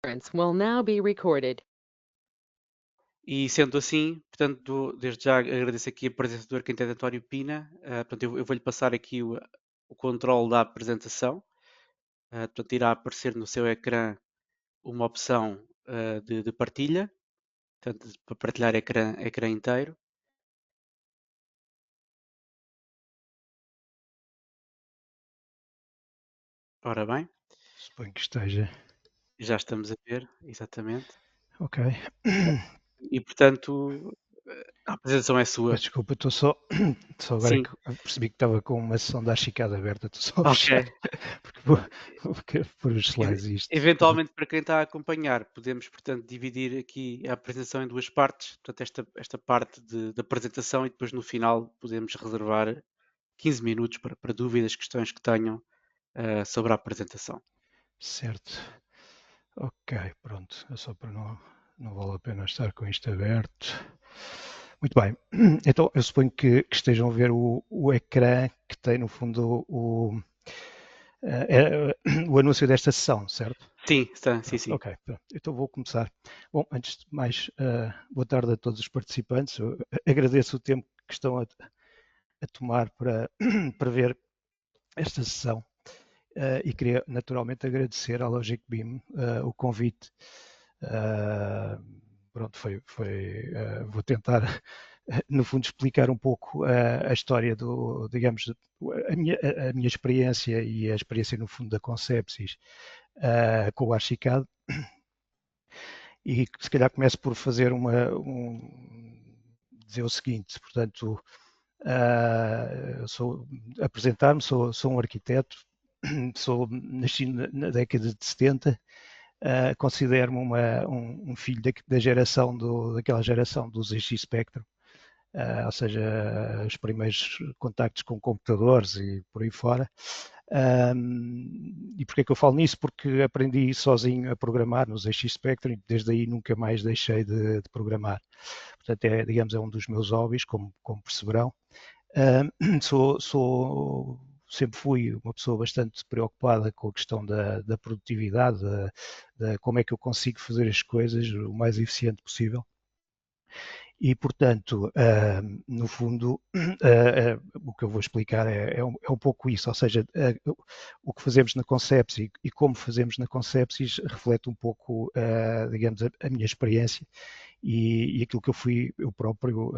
conference will now be recorded. E sendo assim, portanto, desde já agradeço aqui a presença do arquiteto António Pina. Portanto, eu vou-lhe passar aqui o controle da apresentação. Portanto, irá aparecer no seu ecrã uma opção de partilha, portanto, para partilhar ecrã inteiro. Ora bem, Suponho que esteja. já estamos a ver, exatamente. Ok. E, portanto, a apresentação é sua. Peço desculpa, estou só agora é Sim, que percebi que estava com uma sessão da Archicad aberta, estou só a ok. fechar, porque vou pôr os Ev- slides e isto. Eventualmente, para quem está a acompanhar, podemos, portanto, dividir aqui a apresentação em duas partes. Portanto, esta parte de apresentação e depois no final podemos reservar 15 minutos para dúvidas, questões que tenham sobre a apresentação. Certo. Ok, pronto. É só para não vale a pena estar com isto aberto. Muito bem. Então, eu suponho que estejam a ver o ecrã que tem, no fundo, o anúncio desta sessão, certo? Sim, está, sim, Pronto, sim. ok, pronto. Então vou começar. Bom, antes de mais, boa tarde a todos os participantes. Eu agradeço o tempo que estão a tomar para, para ver esta sessão e queria naturalmente agradecer à Logic Beam o convite. Pronto, vou tentar, no fundo, explicar um pouco a história digamos, a minha experiência e a experiência, no fundo, da Concepsis com o Archicad. E se calhar começo por fazer dizer o seguinte, portanto, apresentar-me, sou um arquiteto, nasci na década de 70, considero-me um filho da geração daquela geração dos ZX Spectrum, ou seja, os primeiros contactos com computadores e por aí fora. E porquê é que eu falo nisso? Porque aprendi sozinho a programar nos ZX Spectrum e desde aí nunca mais deixei de programar. Portanto, digamos, é um dos meus hobbies, como perceberão. Sempre fui uma pessoa bastante preocupada com a questão da produtividade, como é que eu consigo fazer as coisas o mais eficiente possível. E, portanto, no fundo, o que eu vou explicar é um pouco isso, ou seja, o que fazemos na Concepsis e como fazemos na Concepsis reflete um pouco, digamos, a minha experiência e aquilo que eu fui eu próprio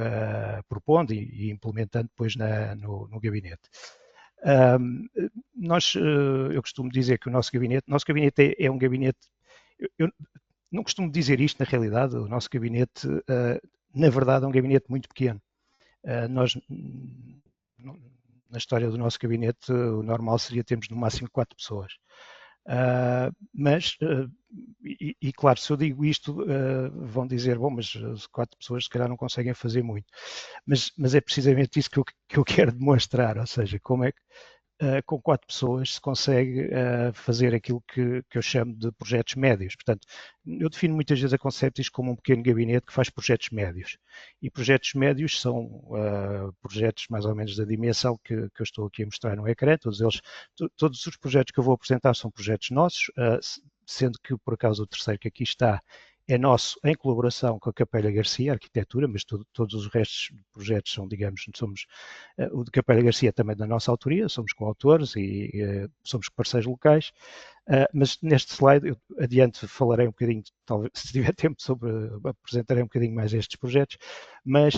propondo e implementando depois no gabinete. Eu costumo dizer que o nosso gabinete é um gabinete, eu não costumo dizer isto na realidade, o nosso gabinete, na verdade, é um gabinete muito pequeno. Nós, na história do nosso gabinete, o normal seria termos no máximo 4 pessoas. Claro, se eu digo isto, vão dizer, bom, mas 4 pessoas se calhar não conseguem fazer muito. Mas é precisamente isso que eu quero demonstrar, ou seja, como é que com 4 pessoas se consegue fazer aquilo que eu chamo de projetos médios. Portanto, eu defino muitas vezes a Conceptis como um pequeno gabinete que faz projetos médios. E projetos médios são projetos mais ou menos da dimensão que eu estou aqui a mostrar no ecrã. Todos os projetos que eu vou apresentar são projetos nossos, sendo que, por acaso, o terceiro que aqui está é nosso em colaboração com a Capelha Garcia Arquitetura, mas todos os restos de projetos são, digamos, o de Capelha Garcia também da nossa autoria, somos coautores e somos parceiros locais, mas neste slide eu adiante falarei um bocadinho, talvez, se tiver tempo, apresentarei um bocadinho mais estes projetos, mas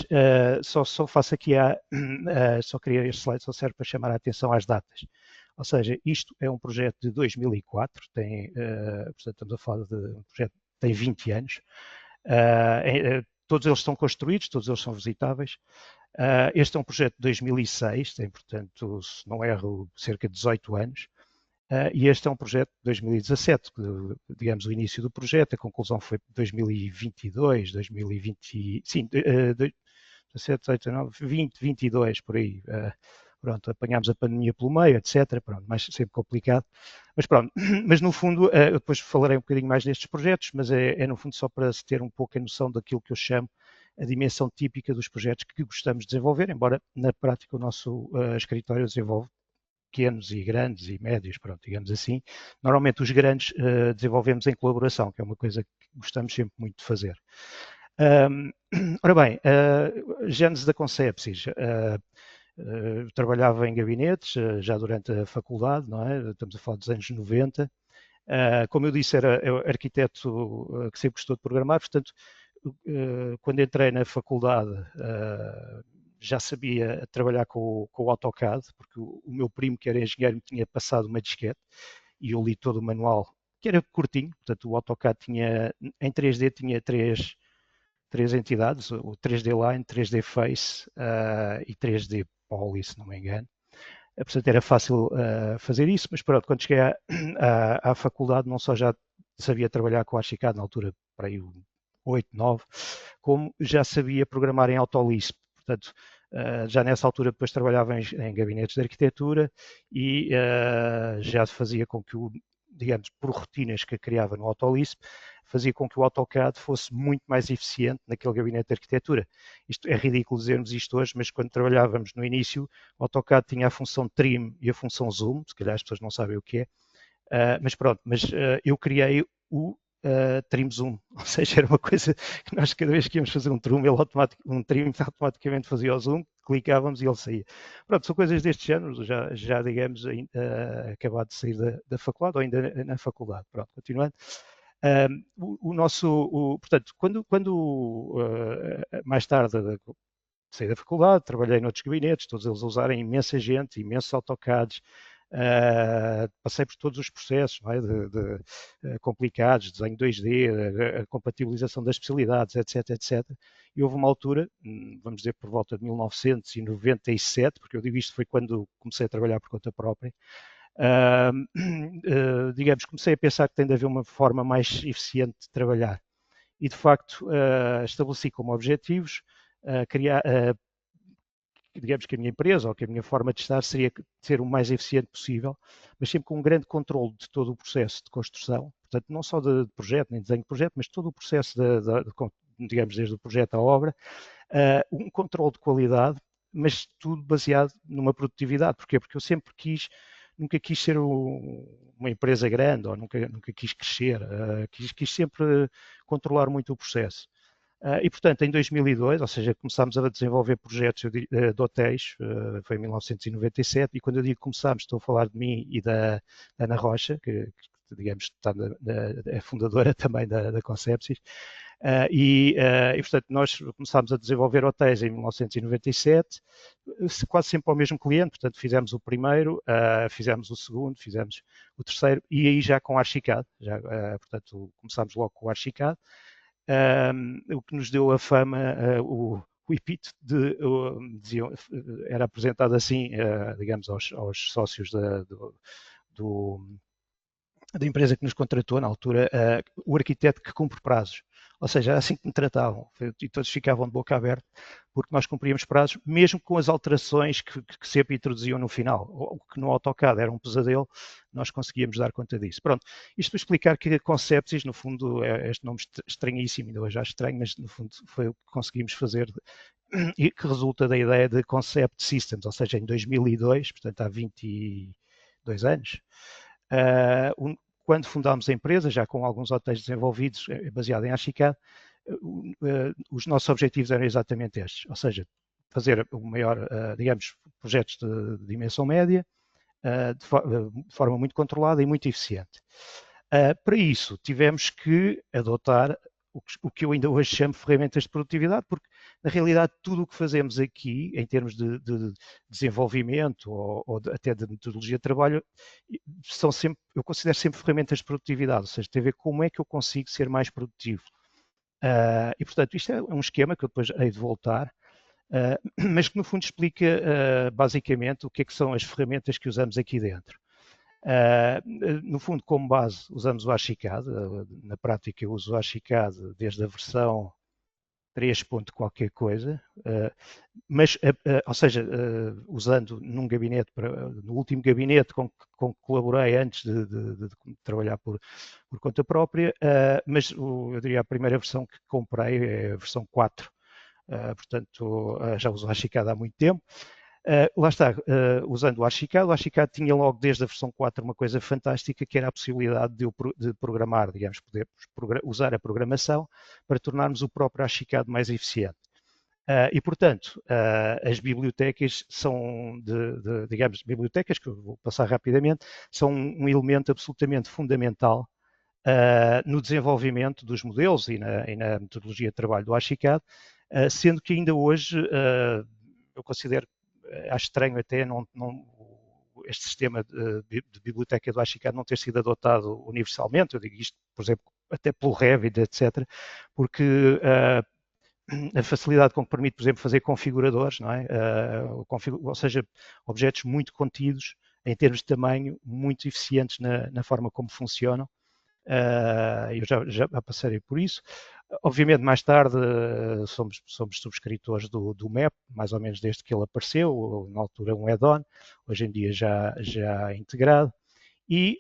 só faço aqui só queria este slide, só serve para chamar a atenção às datas. Ou seja, isto é um projeto de 2004, portanto estamos a falar de um projeto que tem 20 anos, todos eles estão construídos, todos eles são visitáveis. Este é um projeto de 2006, tem, portanto, se não erro, cerca de 18 anos. E este é um projeto de 2017, digamos, o início do projeto, a conclusão foi 2022, 2020, sim, 17, 18, 19, 20, 22, por aí. Pronto, apanhámos a pandemia pelo meio, etc. Pronto, mas sempre complicado. Mas pronto, mas no fundo, eu depois falarei um bocadinho mais destes projetos, mas é no fundo só para se ter um pouco a noção daquilo que eu chamo a dimensão típica dos projetos que gostamos de desenvolver, embora na prática o nosso escritório desenvolve pequenos e grandes e médios, pronto, digamos assim. Normalmente os grandes desenvolvemos em colaboração, que é uma coisa que gostamos sempre muito de fazer. Ora bem, gênese da Concepsis. Trabalhava em gabinetes já durante a faculdade, não é? Estamos a falar dos anos 90. Como eu disse, era arquiteto que sempre gostou de programar, portanto, quando entrei na faculdade já sabia trabalhar com o AutoCAD, porque o meu primo, que era engenheiro, me tinha passado uma disquete e eu li todo o manual, que era curtinho, portanto o AutoCAD tinha, em 3D tinha três entidades, o 3D Line, 3D Face e 3D Poly, se não me engano. Portanto, era fácil fazer isso, mas pronto, quando cheguei à faculdade, não só já sabia trabalhar com a Archicad, na altura, para aí 8, 9, como já sabia programar em Autolisp. Portanto, já nessa altura depois trabalhava em gabinetes de arquitetura e já fazia com que digamos, por rotinas que criava no Autolisp, fazia com que o AutoCAD fosse muito mais eficiente naquele gabinete de arquitetura. Isto é ridículo dizermos isto hoje, mas quando trabalhávamos no início, o AutoCAD tinha a função trim e a função zoom, se calhar as pessoas não sabem o que é, mas pronto, eu criei o trim zoom, ou seja, era uma coisa que nós cada vez que íamos fazer um trim, um trim automaticamente fazia o zoom, clicávamos e ele saía. Pronto, são coisas deste género, já digamos, acabado de sair da faculdade ou ainda na faculdade. Pronto, continuando. Portanto, quando mais tarde saí da faculdade, trabalhei noutros gabinetes, todos eles a usarem imensa gente, imensos AutoCADs, passei por todos os processos não é, complicados, desenho 2D, a compatibilização das especialidades, etc, etc. E houve uma altura, vamos dizer por volta de 1997, porque eu digo isto foi quando comecei a trabalhar por conta própria, digamos, comecei a pensar que tem de haver uma forma mais eficiente de trabalhar. E, de facto, estabeleci como objetivos criar, digamos que a minha empresa ou que a minha forma de estar seria ser o mais eficiente possível, mas sempre com um grande controle de todo o processo de construção, portanto, não só de projeto, nem de desenho de projeto, mas todo o processo, digamos, desde o projeto à obra, um controle de qualidade, mas tudo baseado numa produtividade. Porquê? Porque eu nunca quis ser uma empresa grande ou nunca quis crescer, quis sempre controlar muito o processo. E, portanto, em 2002, ou seja, começámos a desenvolver projetos de hotéis, foi em 1997, e quando eu digo começámos, estou a falar de mim e da Ana Rocha, que digamos, é fundadora também da Concepsis, e, portanto, nós começámos a desenvolver hotéis em 1997, quase sempre ao mesmo cliente, portanto, fizemos o primeiro, fizemos o segundo, fizemos o terceiro, e aí já com a Archicad, portanto, começámos logo com o Archicad, o que nos deu a fama, o epíteto era apresentado assim, digamos, aos sócios da empresa que nos contratou na altura, o arquiteto que cumpre prazos. Ou seja, era assim que me tratavam e todos ficavam de boca aberta porque nós cumpríamos prazos, mesmo com as alterações que sempre introduziam no final. O que no AutoCAD era um pesadelo, nós conseguíamos dar conta disso. Pronto, isto para explicar que a Concepsis, no fundo, é este nome estranhíssimo, ainda hoje acho estranho, mas no fundo foi o que conseguimos fazer e que resulta da ideia de Concept Systems, ou seja, em 2002, portanto há 22 anos, quando fundámos a empresa, já com alguns hotéis desenvolvidos, baseado em Archicad, os nossos objetivos eram exatamente estes, ou seja, fazer o maior, digamos, projetos de dimensão média, de forma muito controlada e muito eficiente. Para isso, tivemos que adotar o que eu ainda hoje chamo de ferramentas de produtividade, porque na realidade tudo o que fazemos aqui, em termos de desenvolvimento ou até de metodologia de trabalho, são sempre, eu considero sempre ferramentas de produtividade, ou seja, tem a ver com como é que eu consigo ser mais produtivo. E portanto, isto é um esquema que eu depois hei de voltar, mas que no fundo explica basicamente o que é que são as ferramentas que usamos aqui dentro. No fundo, como base, usamos o Archicad. Na prática, eu uso o Archicad desde a versão 3 ponto qualquer coisa, mas, ou seja, usando num gabinete, no último gabinete com que colaborei antes de trabalhar por conta própria, mas eu diria a primeira versão que comprei é a versão 4, portanto já uso o Archicad há muito tempo. Lá está, usando o Archicad tinha logo desde a versão 4 uma coisa fantástica, que era a possibilidade de programar, digamos, poder usar a programação para tornarmos o próprio Archicad mais eficiente. E, portanto, as bibliotecas são, digamos, bibliotecas, que eu vou passar rapidamente, são um elemento absolutamente fundamental no desenvolvimento dos modelos e na metodologia de trabalho do Archicad, sendo que ainda hoje eu considero, acho estranho até este sistema de biblioteca do Archicad não ter sido adotado universalmente. Eu digo isto, por exemplo, até pelo Revit, etc., porque a facilidade com que permite, por exemplo, fazer configuradores, não é? Ou seja, objetos muito contidos em termos de tamanho, muito eficientes na forma como funcionam. Eu já passarei por isso. Obviamente, mais tarde, somos subscritores do MEP, mais ou menos desde que ele apareceu, na altura um add-on, hoje em dia já integrado. E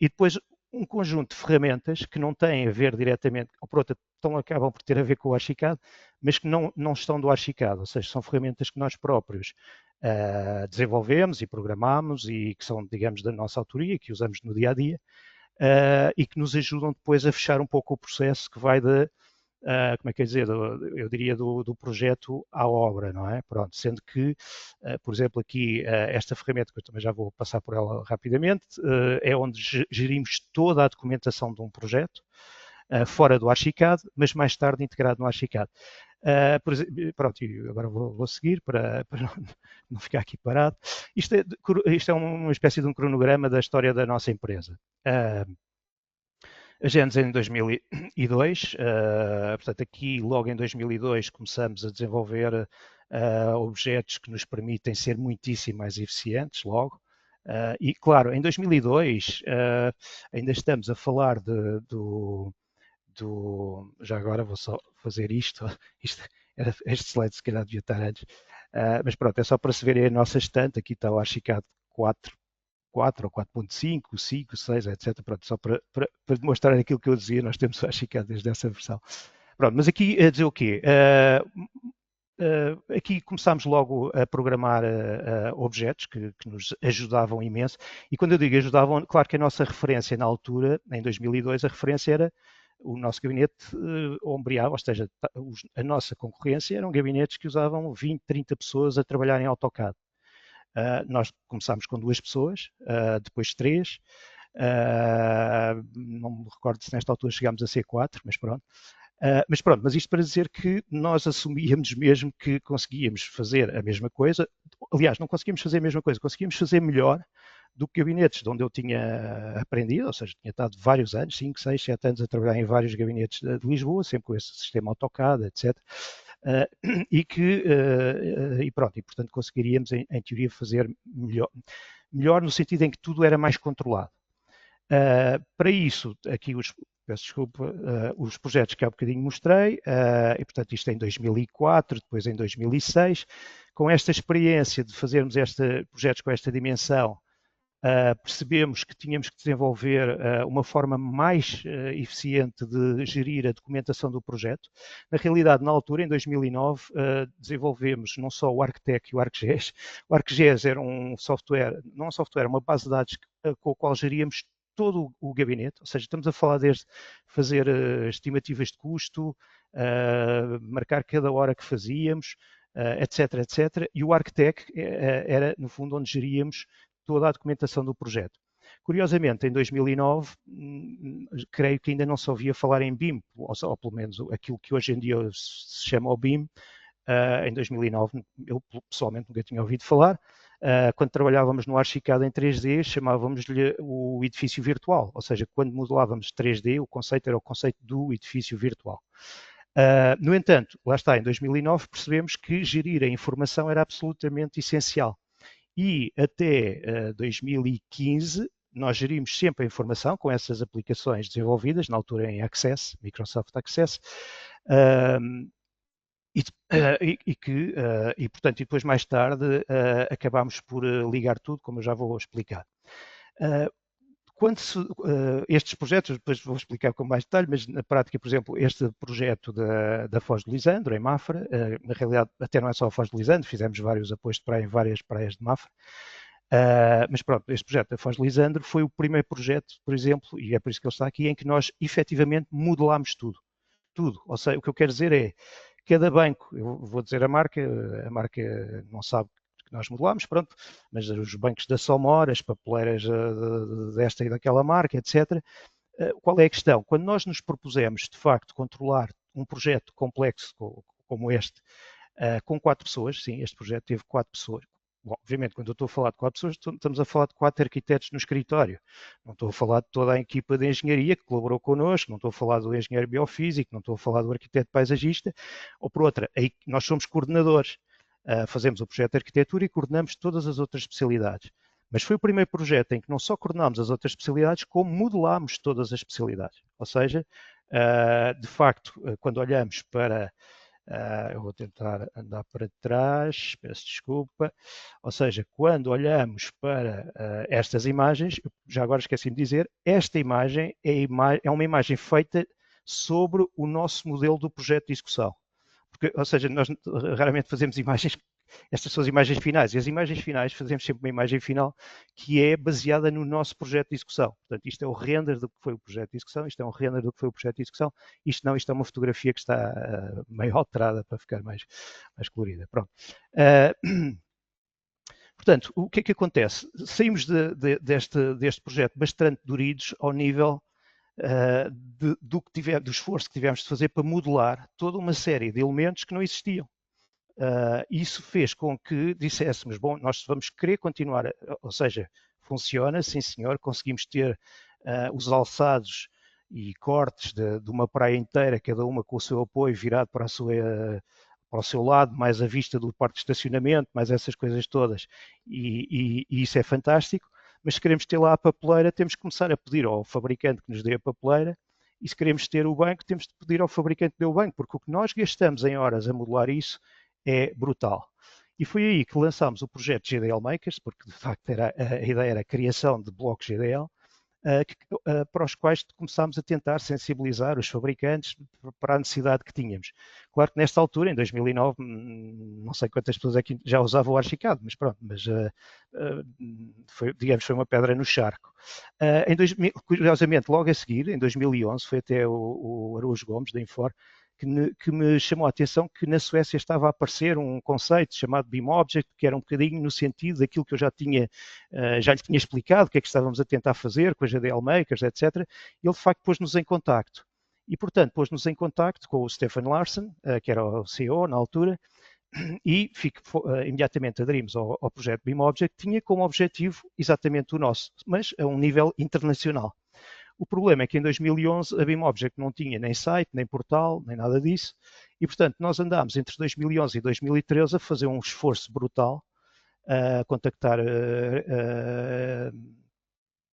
depois um conjunto de ferramentas que não têm a ver diretamente, ou por outra, acabam por ter a ver com o Archicad, mas que não estão do Archicad, ou seja, são ferramentas que nós próprios desenvolvemos e programamos e que são, digamos, da nossa autoria, que usamos no dia a dia, e que nos ajudam depois a fechar um pouco o processo que vai como é que é dizer, eu diria do projeto à obra, não é? Pronto, sendo que, por exemplo, aqui esta ferramenta, que eu também já vou passar por ela rapidamente, é onde gerimos toda a documentação de um projeto, fora do Archicad, mas mais tarde integrado no Archicad. Pronto, agora vou seguir para não ficar aqui parado. Isto é uma espécie de um cronograma da história da nossa empresa. A Gênesis em 2002, portanto aqui logo em 2002 começamos a desenvolver objetos que nos permitem ser muitíssimo mais eficientes logo. E claro, em 2002 ainda estamos a falar já agora vou só fazer isto este slide se calhar devia estar antes, mas pronto, é só para se ver a nossa estante, aqui está o Archicad 4 ou 4.5, 5, 6, etc. Pronto, só para demonstrar aquilo que eu dizia, nós temos o Archicad desde essa versão. Pronto, mas aqui a dizer o quê? Aqui começámos logo a programar objetos que nos ajudavam imenso, e quando eu digo ajudavam, claro que a nossa referência na altura, em 2002, a referência era o nosso gabinete ombreava, ou seja, a nossa concorrência eram gabinetes que usavam 20, 30 pessoas a trabalhar em AutoCAD. Nós começámos com 2 pessoas, depois 3, não me recordo se nesta altura chegámos a ser 4, mas pronto. Mas isto para dizer que nós assumíamos mesmo que conseguíamos fazer a mesma coisa. Aliás, não conseguíamos fazer a mesma coisa, conseguíamos fazer melhor do que gabinetes de onde eu tinha aprendido, ou seja, tinha estado vários anos, 5, 6, 7 anos a trabalhar em vários gabinetes de Lisboa, sempre com esse sistema AutoCAD, etc. E pronto, e portanto conseguiríamos em teoria fazer melhor no sentido em que tudo era mais controlado. Para isso, aqui peço desculpa, os projetos que há bocadinho mostrei, e portanto isto em 2004, depois em 2006, com esta experiência de fazermos projetos com esta dimensão, percebemos que tínhamos que desenvolver uma forma mais eficiente de gerir a documentação do projeto. Na realidade, na altura, em 2009, desenvolvemos não só o ArcTech e o ArcGIS. O ArcGIS era um software, não um software, uma base de dados com a qual geríamos todo o gabinete, ou seja, estamos a falar desde fazer estimativas de custo, marcar cada hora que fazíamos, etc, etc. E o ArcTech era, no fundo, onde geríamos toda a documentação do projeto. Curiosamente, em 2009, creio que ainda não se ouvia falar em BIM, ou pelo menos aquilo que hoje em dia se chama o BIM. Em 2009, eu pessoalmente nunca tinha ouvido falar. Quando trabalhávamos no Archicad em 3D, chamávamos-lhe o edifício virtual, ou seja, quando modelávamos 3D, o conceito era o conceito do edifício virtual. No entanto, lá está, em 2009 percebemos que gerir a informação era absolutamente essencial. E até 2015 nós gerimos sempre a informação com essas aplicações desenvolvidas, na altura em Access, Microsoft Access, e portanto, e depois mais tarde acabámos por ligar tudo, como eu já vou explicar. estes projetos, depois vou explicar com mais detalhe, mas na prática, por exemplo, este projeto da Foz do Lisandro, em Mafra, na realidade até não é só a Foz do Lisandro, fizemos vários apoios de praia em várias praias de Mafra, mas pronto, este projeto da Foz do Lisandro foi o primeiro projeto, por exemplo, e é por isso que ele está aqui, em que nós efetivamente modelámos tudo. Tudo. Ou seja, o que eu quero dizer é, cada banco, eu vou dizer a marca não sabe que nós modelámos, pronto, mas os bancos da Somor, as papeleiras desta e daquela marca, etc. Qual é a questão? Quando nós nos propusemos, de facto, controlar um projeto complexo como este, com 4 pessoas, sim, este projeto teve 4 pessoas. Bom, obviamente, quando eu estou a falar de 4 pessoas, estamos a falar de 4 arquitetos no escritório. Não estou a falar de toda a equipa de engenharia que colaborou connosco, não estou a falar do engenheiro biofísico, não estou a falar do arquiteto paisagista, ou por outra, aí nós somos coordenadores. Fazemos o projeto de arquitetura e coordenamos todas as outras especialidades. Mas foi o primeiro projeto em que não só coordenámos as outras especialidades, como modelámos todas as especialidades. Ou seja, de facto, quando olhamos para eu vou tentar andar para trás, peço desculpa. Ou seja, quando olhamos para estas imagens, já agora esqueci-me de dizer, esta imagem é uma imagem feita sobre o nosso modelo do projeto de execução. Porque, ou seja, nós raramente fazemos imagens, estas são as imagens finais, e as imagens finais fazemos sempre uma imagem final que é baseada no nosso projeto de execução. Portanto, isto é o render do que foi o projeto de execução, isto é um render do que foi o projeto de execução, isto não, isto é uma fotografia que está meio alterada para ficar mais colorida. Pronto. Portanto, o que é que acontece? Saímos deste projeto bastante doridos ao nível do esforço que tivemos de fazer para modelar toda uma série de elementos que não existiam. Isso fez com que disséssemos, bom, nós vamos querer continuar, ou seja, funciona, sim senhor, conseguimos ter os alçados e cortes de uma praia inteira, cada uma com o seu apoio virado para o seu lado, mais a vista do parque de estacionamento, mais essas coisas todas, e isso é fantástico, mas se queremos ter lá a papeleira, temos que começar a pedir ao fabricante que nos dê a papeleira, e se queremos ter o banco, temos de pedir ao fabricante que dê o banco, porque o que nós gastamos em horas a modelar isso é brutal. E foi aí que lançámos o projeto GDL Makers, porque de facto a ideia era a criação de blocos GDL, para os quais começámos a tentar sensibilizar os fabricantes para a necessidade que tínhamos. Claro que nesta altura, em 2009, não sei quantas pessoas aqui já usavam o Archicad, mas pronto, foi uma pedra no charco. Curiosamente, logo a seguir, em 2011, foi até o Araújo Gomes, da Infor, que me chamou a atenção que na Suécia estava a aparecer um conceito chamado BIM Object, que era um bocadinho no sentido daquilo que eu já lhe tinha explicado, o que é que estávamos a tentar fazer com a GDL Makers, etc. Ele, de facto, pôs-nos em contacto. E, portanto, pôs-nos em contacto com o Stefan Larsen, que era o CEO na altura, e imediatamente aderimos ao projeto BIM Object, que tinha como objetivo exatamente o nosso, mas a um nível internacional. O problema é que em 2011 a BIM Object não tinha nem site, nem portal, nem nada disso, e portanto nós andámos entre 2011 e 2013 a fazer um esforço brutal, a contactar,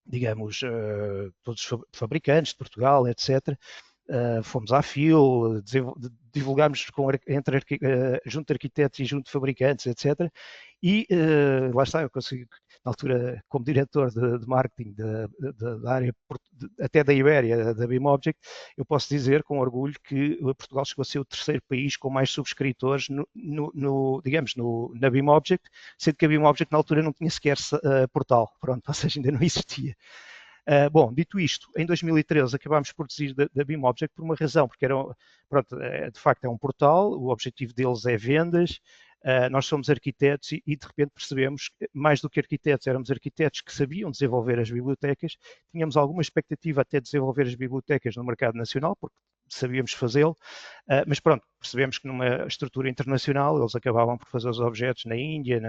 digamos, todos os fabricantes de Portugal, etc. Fomos à FIL, divulgámos junto de arquitetos e junto de fabricantes, etc. E lá está, eu consegui, na altura, como diretor de marketing da área, até da Ibéria, da BIM Object, eu posso dizer com orgulho que Portugal chegou a ser o terceiro país com mais subscritores na BIM Object, sendo que a BIM Object na altura não tinha sequer portal, pronto, ou seja, ainda não existia. Bom, dito isto, em 2013 acabámos por desistir da BIM Object por uma razão, porque de facto é um portal, o objetivo deles é vendas, nós somos arquitetos e de repente percebemos que, mais do que arquitetos, éramos arquitetos que sabiam desenvolver as bibliotecas, tínhamos alguma expectativa até de desenvolver as bibliotecas no mercado nacional, porque sabíamos fazê-lo, mas pronto, percebemos que numa estrutura internacional eles acabavam por fazer os objetos na Índia,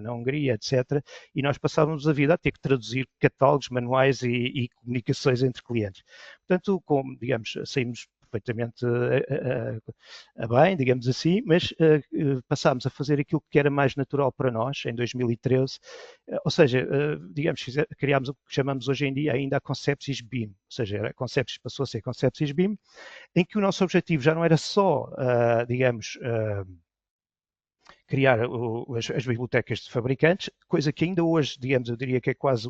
na Hungria, etc. E nós passávamos a vida a ter que traduzir catálogos, manuais e comunicações entre clientes. Portanto, como, digamos, saímos perfeitamente bem, digamos assim, mas passámos a fazer aquilo que era mais natural para nós em 2013, ou seja, digamos, criámos o que chamamos hoje em dia ainda a Concepsys BIM, ou seja, a Concepsys passou a ser Concepsys BIM, em que o nosso objetivo já não era só, digamos, criar as bibliotecas de fabricantes, coisa que ainda hoje, digamos, eu diria que é quase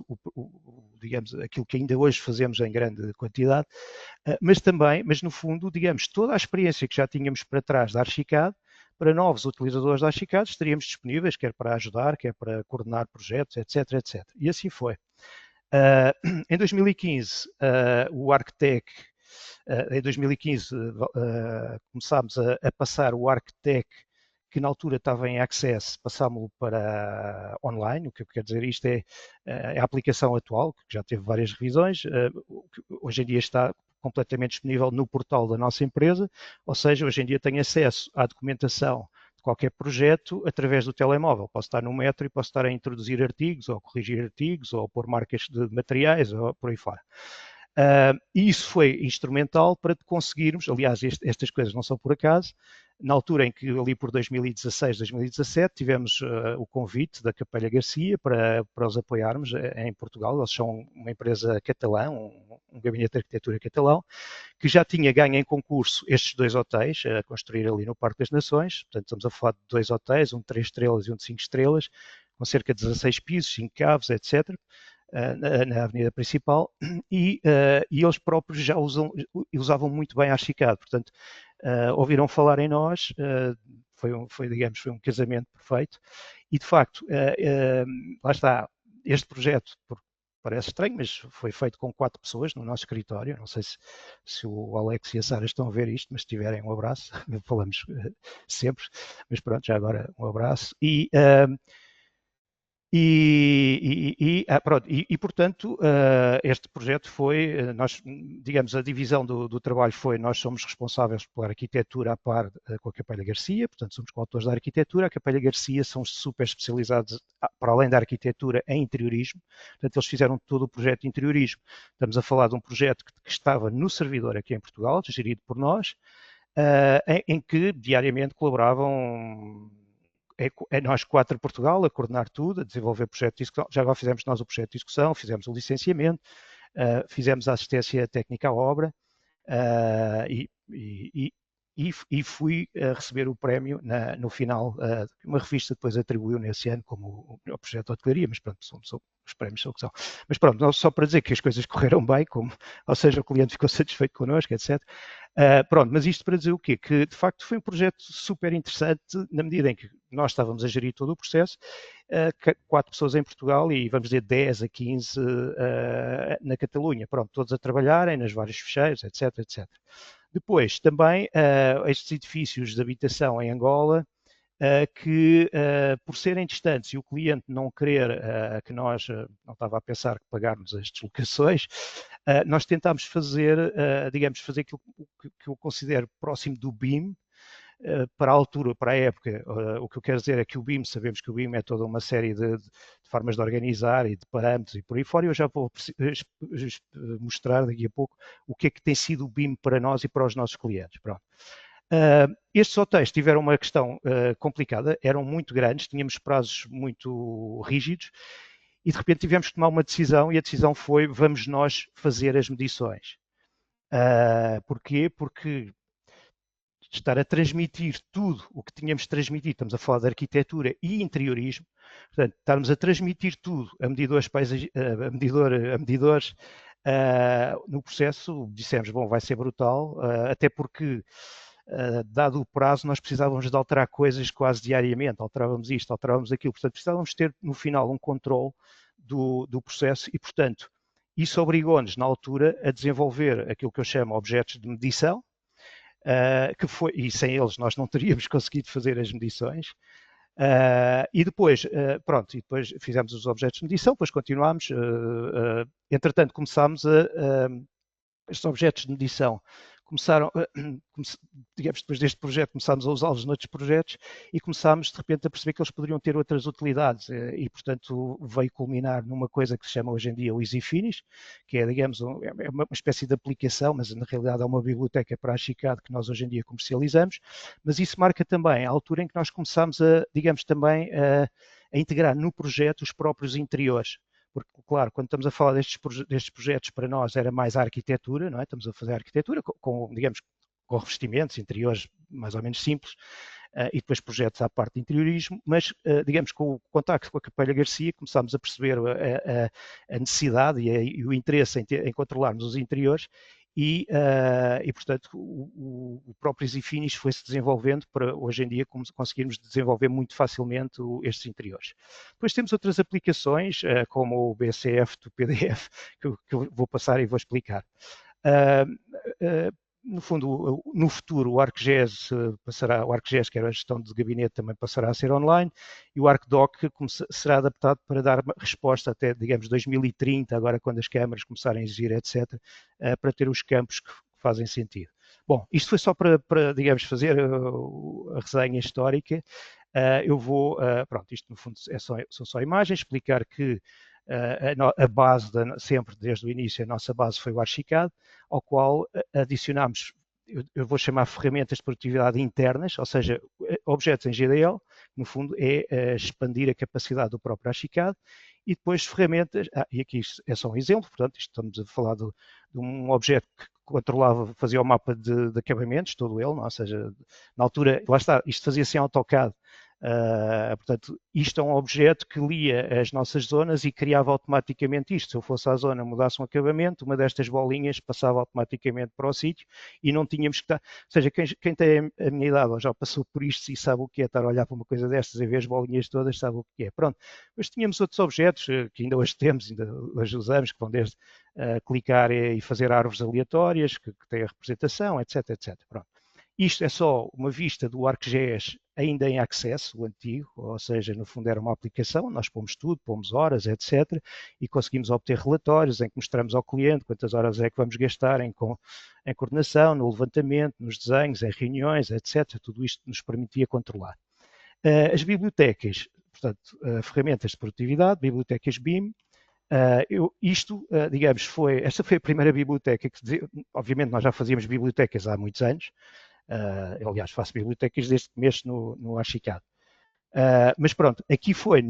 digamos, aquilo que ainda hoje fazemos em grande quantidade, mas no fundo, digamos, toda a experiência que já tínhamos para trás da Archicad, para novos utilizadores da Archicad, estaríamos disponíveis, quer para ajudar, quer para coordenar projetos, etc, etc. E assim foi. Em 2015, o Arctec, em 2015 começámos a passar o Arctec, que na altura estava em Access, passámos-lo para online. O que eu quero dizer, isto é a aplicação atual, que já teve várias revisões, hoje em dia está completamente disponível no portal da nossa empresa, ou seja, hoje em dia tenho acesso à documentação de qualquer projeto através do telemóvel. Posso estar no metro e posso estar a introduzir artigos, ou corrigir artigos, ou pôr marcas de materiais, ou por aí fora. E isso foi instrumental para conseguirmos, aliás, estas coisas não são por acaso, na altura em que ali por 2016, 2017, tivemos o convite da Capelha Garcia para os apoiarmos em Portugal. Eles são uma empresa catalã, um gabinete de arquitetura catalão, que já tinha ganho em concurso estes 2 hotéis a construir ali no Parque das Nações. Portanto, estamos a falar de 2 hotéis, um de 3 estrelas e um de 5 estrelas, com cerca de 16 pisos, 5 caves, etc., na avenida principal, e eles próprios já usavam muito bem a Archicad. Portanto, ouviram falar em nós, digamos, foi um casamento perfeito, e de facto, lá está, este projeto, parece estranho, mas foi feito com 4 pessoas no nosso escritório. Não sei se o Alex e a Sara estão a ver isto, mas se tiverem, um abraço. Falamos sempre, mas pronto, já agora um abraço. Portanto, este projeto foi, nós, digamos, a divisão do trabalho foi, nós somos responsáveis pela arquitetura a par com a Capelha Garcia, portanto somos coautores da arquitetura. A Capelha Garcia são super especializados, para além da arquitetura, em interiorismo. Portanto, eles fizeram todo o projeto de interiorismo. Estamos a falar de um projeto que estava no servidor aqui em Portugal, gerido por nós, em que diariamente colaboravam nós 4 Portugal a coordenar tudo, a desenvolver o projeto de discussão. Já agora fizemos nós o projeto de discussão, fizemos o licenciamento, fizemos a assistência técnica à obra, e fui receber o prémio no final. Uma revista depois atribuiu nesse ano como o projeto de hotelaria, mas pronto, os prémios são o que são. Mas pronto, só para dizer que as coisas correram bem, ou seja, o cliente ficou satisfeito connosco, etc. Pronto, mas isto para dizer o quê? Que de facto foi um projeto super interessante, na medida em que nós estávamos a gerir todo o processo, 4 pessoas em Portugal e vamos dizer 10 a 15 na Catalunha, pronto, todos a trabalharem nas vários fecheiros, etc, etc. Depois, também, estes edifícios de habitação em Angola, que, por serem distantes e o cliente não querer que nós, não estava a pensar que pagarmos as deslocações, nós tentámos fazer, digamos, fazer aquilo que eu considero próximo do BIM, para a altura, para a época. O que eu quero dizer é que o BIM, sabemos que o BIM é toda uma série de formas de organizar e de parâmetros e por aí fora. Eu já vou mostrar daqui a pouco o que é que tem sido o BIM para nós e para os nossos clientes. Pronto. Estes hotéis tiveram uma questão complicada, eram muito grandes, tínhamos prazos muito rígidos e de repente tivemos que tomar uma decisão, e a decisão foi: vamos nós fazer as medições. Porquê? Porque estar a transmitir tudo o que tínhamos transmitido, estamos a falar de arquitetura e interiorismo, portanto, estarmos a transmitir tudo a medidores, no processo, dissemos, bom, vai ser brutal, até porque, dado o prazo, nós precisávamos de alterar coisas quase diariamente, alterávamos isto, alterávamos aquilo, portanto, precisávamos ter, no final, um controle do processo e, portanto, isso obrigou-nos, na altura, a desenvolver aquilo que eu chamo objetos de medição, que foi, e sem eles nós não teríamos conseguido fazer as medições. E depois, pronto, e depois fizemos os objetos de medição, depois continuámos, entretanto começámos estes objetos de medição começaram, digamos, depois deste projeto, começámos a usá-los noutros projetos e começámos de repente a perceber que eles poderiam ter outras utilidades, e portanto veio culminar numa coisa que se chama hoje em dia o EasyFinish, que é, digamos, é uma espécie de aplicação, mas na realidade é uma biblioteca para a Archicad que nós hoje em dia comercializamos, mas isso marca também a altura em que nós começámos a, digamos, também a integrar no projeto os próprios interiores. Porque, claro, quando estamos a falar destes projetos, para nós era mais a arquitetura, não é? Estamos a fazer a arquitetura digamos, com revestimentos interiores mais ou menos simples, e depois projetos à parte de interiorismo, mas digamos com o contacto com a Capelha Garcia começámos a perceber a necessidade e o interesse em controlarmos os interiores e portanto, o próprio EasyFinish foi-se desenvolvendo para, hoje em dia, conseguirmos desenvolver muito facilmente estes interiores. Depois temos outras aplicações, como o BCF do PDF, que eu vou passar e vou explicar. No fundo, no futuro, o ArcGIS passará, o ArcGIS, que era a gestão de gabinete, também passará a ser online, e o ArcDoc será adaptado para dar resposta até, digamos, 2030, agora quando as câmaras começarem a exigir, etc., para ter os campos que fazem sentido. Bom, isto foi só para digamos, fazer a resenha histórica. Eu vou, pronto, isto no fundo são só imagens, explicar que a base, sempre desde o início, a nossa base foi o Archicad, ao qual adicionámos, eu vou chamar ferramentas de produtividade internas, ou seja, objetos em GDL, no fundo é expandir a capacidade do próprio Archicad, e depois ferramentas, e aqui isto é só um exemplo, portanto, estamos a falar de um objeto que controlava, fazia o mapa de acabamentos, todo ele, não? Ou seja, na altura, lá está, isto fazia-se em AutoCAD. Portanto, isto é um objeto que lia as nossas zonas e criava automaticamente isto. Se eu fosse à zona, mudasse um acabamento, uma destas bolinhas passava automaticamente para o sítio e não tínhamos que estar... Ou seja, quem tem a minha idade ou já passou por isto e sabe o que é estar a olhar para uma coisa destas e ver as bolinhas todas, sabe o que é. Pronto. Mas tínhamos outros objetos que ainda hoje temos, ainda hoje usamos, que vão desde clicar e fazer árvores aleatórias, que têm a representação, etc, etc. Pronto. Isto é só uma vista do ArcGIS ainda em Access, o antigo, ou seja, no fundo era uma aplicação, nós pomos tudo, pomos horas, etc. E conseguimos obter relatórios em que mostramos ao cliente quantas horas é que vamos gastar em coordenação, no levantamento, nos desenhos, em reuniões, etc. Tudo isto nos permitia controlar. As bibliotecas, portanto, ferramentas de produtividade, bibliotecas BIM, digamos, esta foi a primeira biblioteca que, obviamente, nós já fazíamos bibliotecas há muitos anos. Aliás, faço bibliotecas desde que mexo no Archicad. Mas pronto, aqui foi,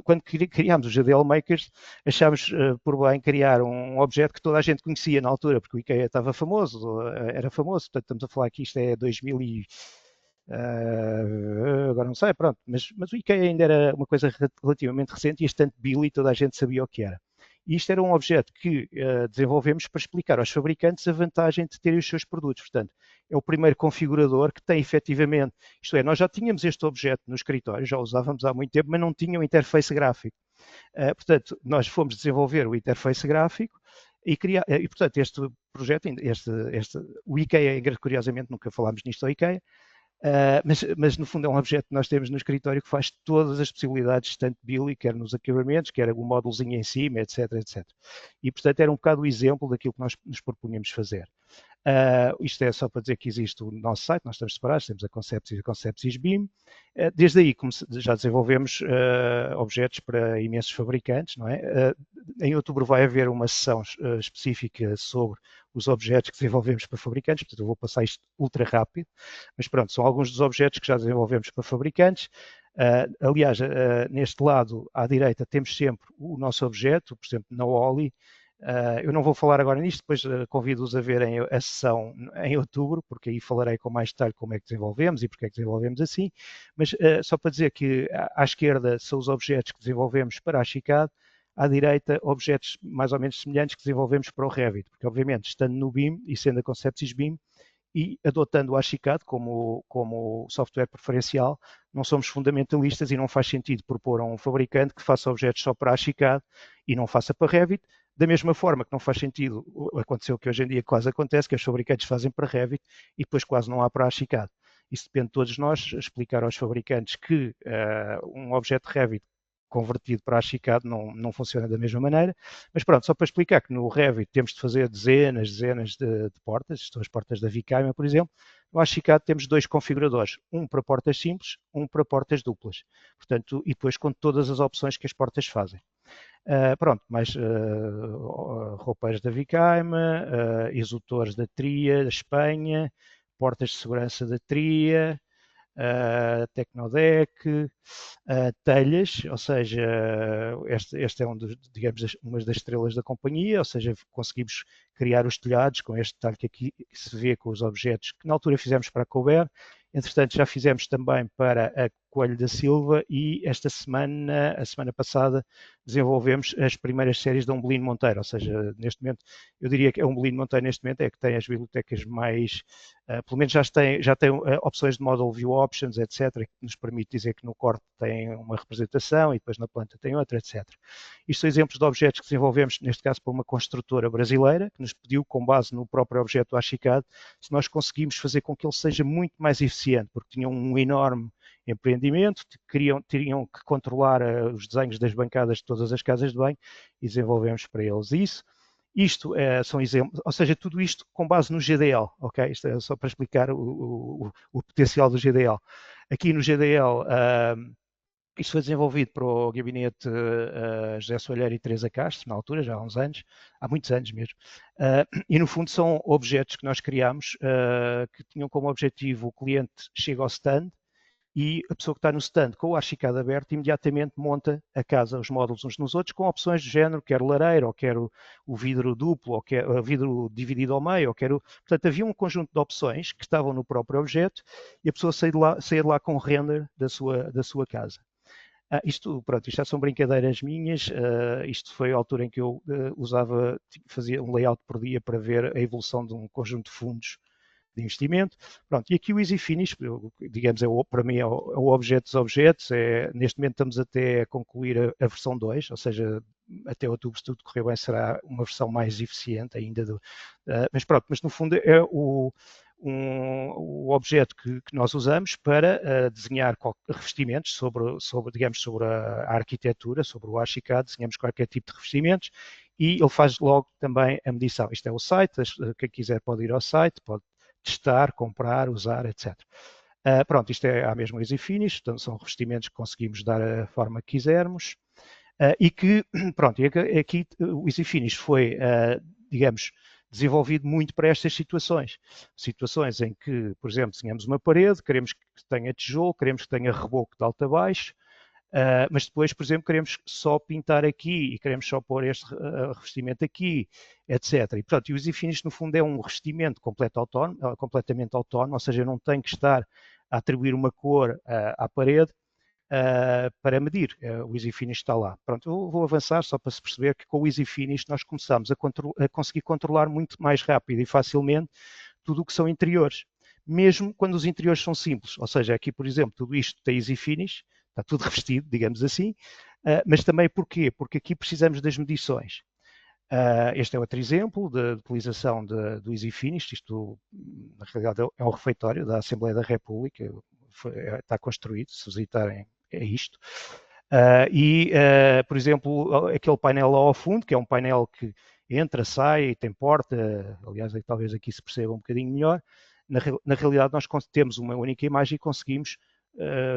quando criámos o GDL Makers, achámos por bem criar um objeto que toda a gente conhecia na altura, porque o IKEA estava famoso, era famoso, portanto estamos a falar que isto é 2000 agora não sei, pronto, mas o IKEA ainda era uma coisa relativamente recente e este tanto Billy toda a gente sabia o que era. E isto era um objeto que desenvolvemos para explicar aos fabricantes a vantagem de terem os seus produtos. Portanto, é o primeiro configurador que tem efetivamente, isto é, nós já tínhamos este objeto no escritório, já o usávamos há muito tempo, mas não tinha um interface gráfico. Portanto, nós fomos desenvolver o interface gráfico e portanto, este projeto, o IKEA, curiosamente, nunca falámos nisto ao IKEA, mas no fundo é um objeto que nós temos no escritório que faz todas as possibilidades, tanto Billy, quer nos acabamentos, quer o módulozinho em cima, etc, etc. E portanto era um bocado o exemplo daquilo que nós nos propunhamos fazer. Isto é só para dizer que existe o nosso site, nós estamos separados, temos a Concepts e a Concepts BIM. Desde aí já desenvolvemos objetos para imensos fabricantes, não é? Em outubro vai haver uma sessão específica sobre os objetos que desenvolvemos para fabricantes, portanto eu vou passar isto ultra rápido, mas pronto, são alguns dos objetos que já desenvolvemos para fabricantes. Aliás, neste lado, à direita, temos sempre o nosso objeto, por exemplo, na Oli. Eu não vou falar agora nisto, depois convido-os a verem a sessão em outubro, porque aí falarei com mais detalhe como é que desenvolvemos e porque é que desenvolvemos assim, mas só para dizer que à esquerda são os objetos que desenvolvemos para a Archicad, à direita objetos mais ou menos semelhantes que desenvolvemos para o Revit, porque obviamente estando no BIM e sendo a Concepts BIM e adotando o Archicad como software preferencial, não somos fundamentalistas e não faz sentido propor a um fabricante que faça objetos só para a Archicad e não faça para Revit. Da mesma forma que não faz sentido, aconteceu que hoje em dia quase acontece, que os fabricantes fazem para Revit e depois quase não há para a Archicad. Isso depende de todos nós, explicar aos fabricantes que um objeto Revit convertido para a Archicad não funciona da mesma maneira, mas pronto, só para explicar que no Revit temos de fazer dezenas de portas, isto são as portas da Vicaima, por exemplo, no Archicad temos dois configuradores, um para portas simples, um para portas duplas, portanto, e depois com todas as opções que as portas fazem. Pronto, mais roupeiros da Vicaima, exotores da Tria, da Espanha, portas de segurança da Tria, Tecnodec, telhas, ou seja, este é digamos, uma das estrelas da companhia, ou seja, conseguimos criar os telhados com este detalhe que aqui se vê com os objetos que na altura fizemos para a Cober, Entretanto, já fizemos também para a Coelho da Silva e esta semana, a semana passada, desenvolvemos as primeiras séries da Umbelino Monteiro, ou seja, neste momento, eu diria que a Umbelino Monteiro neste momento é que tem as bibliotecas mais, pelo menos já tem opções de Model View Options, etc., que nos permite dizer que no corte tem uma representação e depois na planta tem outra, etc. Isto são exemplos de objetos que desenvolvemos, neste caso, para uma construtora brasileira, que nos pediu, com base no próprio objeto do Archicad, se nós conseguimos fazer com que ele seja muito mais eficiente, porque tinham um enorme empreendimento, teriam que controlar os desenhos das bancadas de todas as casas de banho e desenvolvemos para eles isso. Isto são exemplos, ou seja, tudo isto com base no GDL, ok? Isto é só para explicar o potencial do GDL. Aqui no GDL, isto foi desenvolvido para o gabinete José Soalheiro e Teresa Castro, na altura, já há uns anos, há muitos anos mesmo, e no fundo são objetos que nós criámos que tinham como objetivo o cliente chega ao stand e a pessoa que está no stand com o Archicad aberto imediatamente monta a casa, os módulos uns nos outros, com opções do género, quer lareira, ou quer o vidro duplo, ou quer o vidro dividido ao meio, ou quer o... Portanto, havia um conjunto de opções que estavam no próprio objeto e a pessoa saía de lá com o render da sua casa. Isto já são brincadeiras minhas. Isto foi a altura em que eu fazia um layout por dia para ver a evolução de um conjunto de fundos de investimento. Pronto, e aqui o Easy Finish, digamos, para mim é o objeto dos objetos. Neste momento estamos até a concluir a versão 2, ou seja, até outubro, se tudo correr bem, será uma versão mais eficiente ainda. Mas pronto, mas no fundo é o objeto que nós usamos para desenhar revestimentos digamos, sobre a arquitetura, sobre o Archicad, desenhamos qualquer tipo de revestimentos e ele faz logo também a medição. Isto é o site, quem quiser pode ir ao site, pode testar, comprar, usar, etc. Pronto, isto é a mesma Easy Finish, então são revestimentos que conseguimos dar a forma que quisermos e que, pronto, aqui o Easy Finish foi, digamos, desenvolvido muito para estas situações. Situações em que, por exemplo, desenhamos uma parede, queremos que tenha tijolo, queremos que tenha reboco de alto a baixo, mas depois, por exemplo, queremos só pintar aqui e queremos só pôr este revestimento aqui, etc. E, portanto, o Easy Finish, no fundo, é um revestimento completamente autónomo, ou seja, eu não tenho que estar a atribuir uma cor à parede para medir. O Easy Finish está lá. Pronto, eu vou avançar só para se perceber que com o Easy Finish nós começamos a conseguir controlar muito mais rápido e facilmente tudo o que são interiores, mesmo quando os interiores são simples. Ou seja, aqui, por exemplo, tudo isto tem Easy Finish, está tudo revestido, digamos assim, mas também porquê? Porque aqui precisamos das medições. Este é outro exemplo de utilização do Easy Finish. Isto, na realidade, é um refeitório da Assembleia da República, está construído, se visitarem, é isto. Por exemplo, aquele painel lá ao fundo, que é um painel que entra, sai, tem porta, aliás, talvez aqui se perceba um bocadinho melhor. Na realidade, nós temos uma única imagem e conseguimos,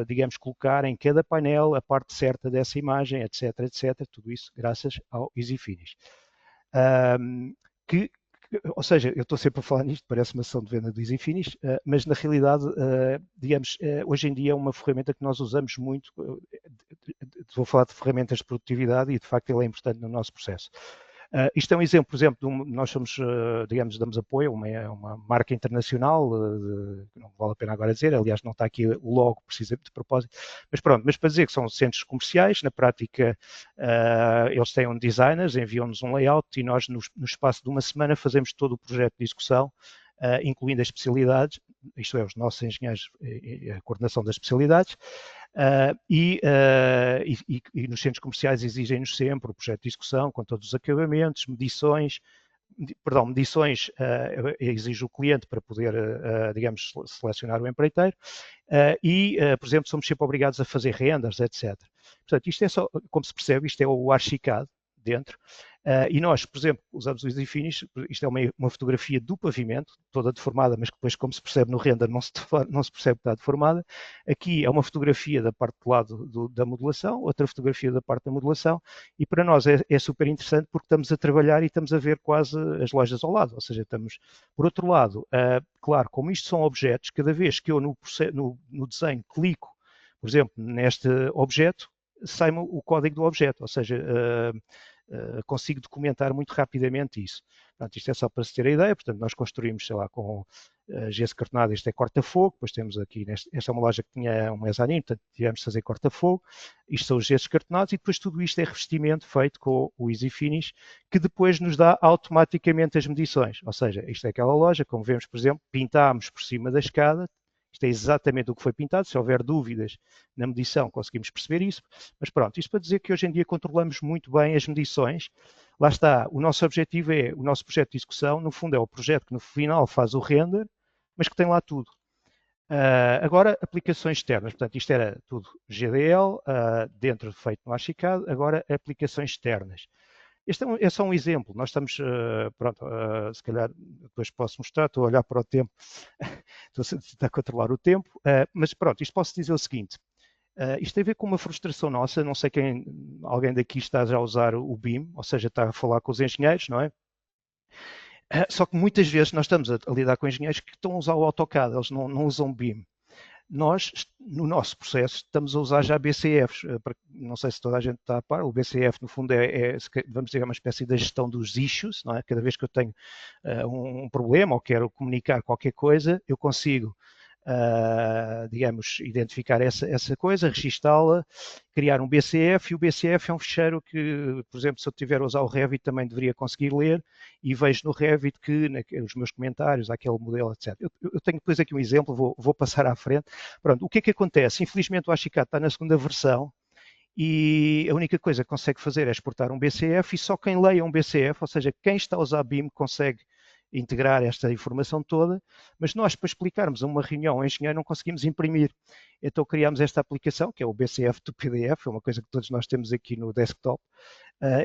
digamos, colocar em cada painel a parte certa dessa imagem, etc, etc. Tudo isso graças ao Easy Finish. Ou seja, eu estou sempre a falar nisto, parece uma ação de venda do Easy Finish, mas na realidade, digamos, hoje em dia é uma ferramenta que nós usamos muito. Vou falar de ferramentas de produtividade e de facto ele é importante no nosso processo. Isto é um exemplo, por exemplo, nós somos, digamos, damos apoio a uma marca internacional, não vale a pena agora dizer, aliás não está aqui o logo precisamente de propósito, mas pronto, mas para dizer que são centros comerciais, na prática eles têm um designers, enviam-nos um layout e nós no espaço de uma semana fazemos todo o projeto de execução, incluindo as especialidades, isto é, os nossos engenheiros e a coordenação das especialidades, e nos centros comerciais exigem-nos sempre o projeto de execução com todos os acabamentos, medições exige o cliente para poder, digamos, selecionar o empreiteiro por exemplo, somos sempre obrigados a fazer renders, etc. Portanto, isto é só, como se percebe, isto é o Archicad dentro. E nós, por exemplo, usamos o Easy Finish, isto é uma fotografia do pavimento, toda deformada, mas que depois, como se percebe no render, não se percebe que está deformada. Aqui é uma fotografia da parte do lado da modelação, outra fotografia da parte da modelação, e para nós é super interessante porque estamos a trabalhar e estamos a ver quase as lojas ao lado, ou seja, estamos, por outro lado, claro, como isto são objetos, cada vez que eu no desenho clico, por exemplo, neste objeto, sai-me o código do objeto, ou seja, consigo documentar muito rapidamente isso. Portanto, isto é só para se ter a ideia. Portanto, nós construímos, sei lá, com gesso cartonado, isto é corta-fogo. Depois temos aqui, esta é uma loja que tinha um mezaninho, portanto, tivemos de fazer corta-fogo. Isto são os gessos cartonados e depois tudo isto é revestimento feito com o Easy Finish, que depois nos dá automaticamente as medições. Ou seja, isto é aquela loja, como vemos, por exemplo, pintámos por cima da escada. Isto é exatamente o que foi pintado. Se houver dúvidas na medição, conseguimos perceber isso. Mas pronto, isto para dizer que hoje em dia controlamos muito bem as medições. Lá está, o nosso objetivo é, o nosso projeto de execução, no fundo é o projeto que no final faz o render, mas que tem lá tudo. Agora, aplicações externas. Portanto, isto era tudo GDL, dentro feito no Archicad. Agora, aplicações externas. Este é só um exemplo. Nós estamos, pronto, se calhar depois posso mostrar, estou a olhar para o tempo, estou a tentar controlar o tempo, mas pronto, isto posso dizer o seguinte, isto tem a ver com uma frustração nossa, não sei quem, alguém daqui está já a usar o BIM, ou seja, está a falar com os engenheiros, não é? Só que muitas vezes nós estamos a lidar com engenheiros que estão a usar o AutoCAD, eles não usam BIM. Nós, no nosso processo, estamos a usar já BCFs. Não sei se toda a gente está a par. O BCF, no fundo, vamos dizer, uma espécie da gestão dos issues. Não é? Cada vez que eu tenho um problema ou quero comunicar qualquer coisa, eu consigo, digamos, identificar essa coisa, registá-la, criar um BCF, e o BCF é um ficheiro que, por exemplo, se eu estiver a usar o Revit, também deveria conseguir ler, e vejo no Revit que os meus comentários, aquele modelo, etc. Eu tenho depois aqui um exemplo, vou passar à frente. Pronto, o que é que acontece? Infelizmente o Archicad está na segunda versão, e a única coisa que consegue fazer é exportar um BCF, e só quem leia um BCF, ou seja, quem está a usar BIM, consegue integrar esta informação toda, mas nós, para explicarmos a uma reunião ao engenheiro, não conseguimos imprimir. Então criámos esta aplicação, que é o BCF do PDF, é uma coisa que todos nós temos aqui no desktop,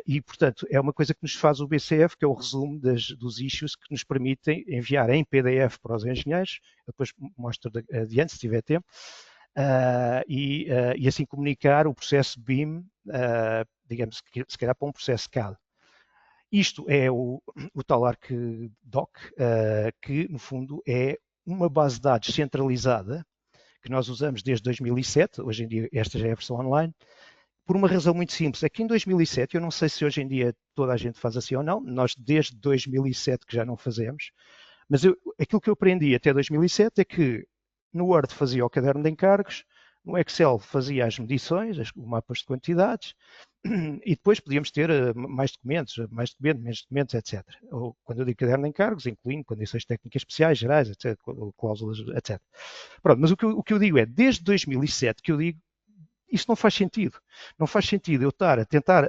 e, portanto, é uma coisa que nos faz o BCF, que é o resumo dos issues que nos permitem enviar em PDF para os engenheiros. Eu depois mostro adiante, se tiver tempo, e assim comunicar o processo BIM, digamos, se calhar para um processo CAD. Isto é o tal ArcDoc, que no fundo é uma base de dados centralizada que nós usamos desde 2007, hoje em dia esta já é a versão online, por uma razão muito simples. Aqui em 2007, eu não sei se hoje em dia toda a gente faz assim ou não, nós desde 2007 que já não fazemos, mas aquilo que eu aprendi até 2007 é que no Word fazia o caderno de encargos, no Excel fazia as medições, os mapas de quantidades, e depois podíamos ter mais documentos, menos documentos, etc. Ou, quando eu digo caderno de encargos, incluindo condições técnicas especiais, gerais, etc., cláusulas, etc. Pronto, mas o que eu digo é, desde 2007 que eu digo, isto não faz sentido. Não faz sentido eu estar a tentar,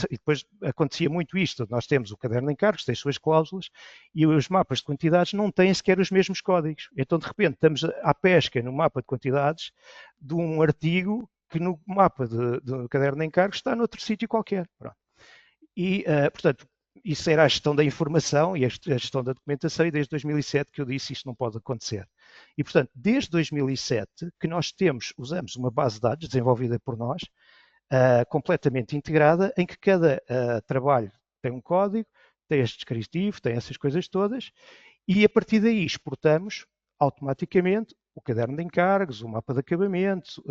e depois acontecia muito isto, nós temos o caderno de encargos, tem as suas cláusulas, e os mapas de quantidades não têm sequer os mesmos códigos. Então, de repente, estamos à pesca no mapa de quantidades de um artigo que no mapa do caderno de encargos está noutro sítio qualquer. Pronto. E, portanto, isso era a gestão da informação e a gestão da documentação, e desde 2007 que eu disse isto não pode acontecer. E, portanto, desde 2007 que nós usamos uma base de dados desenvolvida por nós, completamente integrada, em que cada trabalho tem um código, tem este descritivo, tem essas coisas todas, e a partir daí exportamos automaticamente o caderno de encargos, o mapa de acabamento,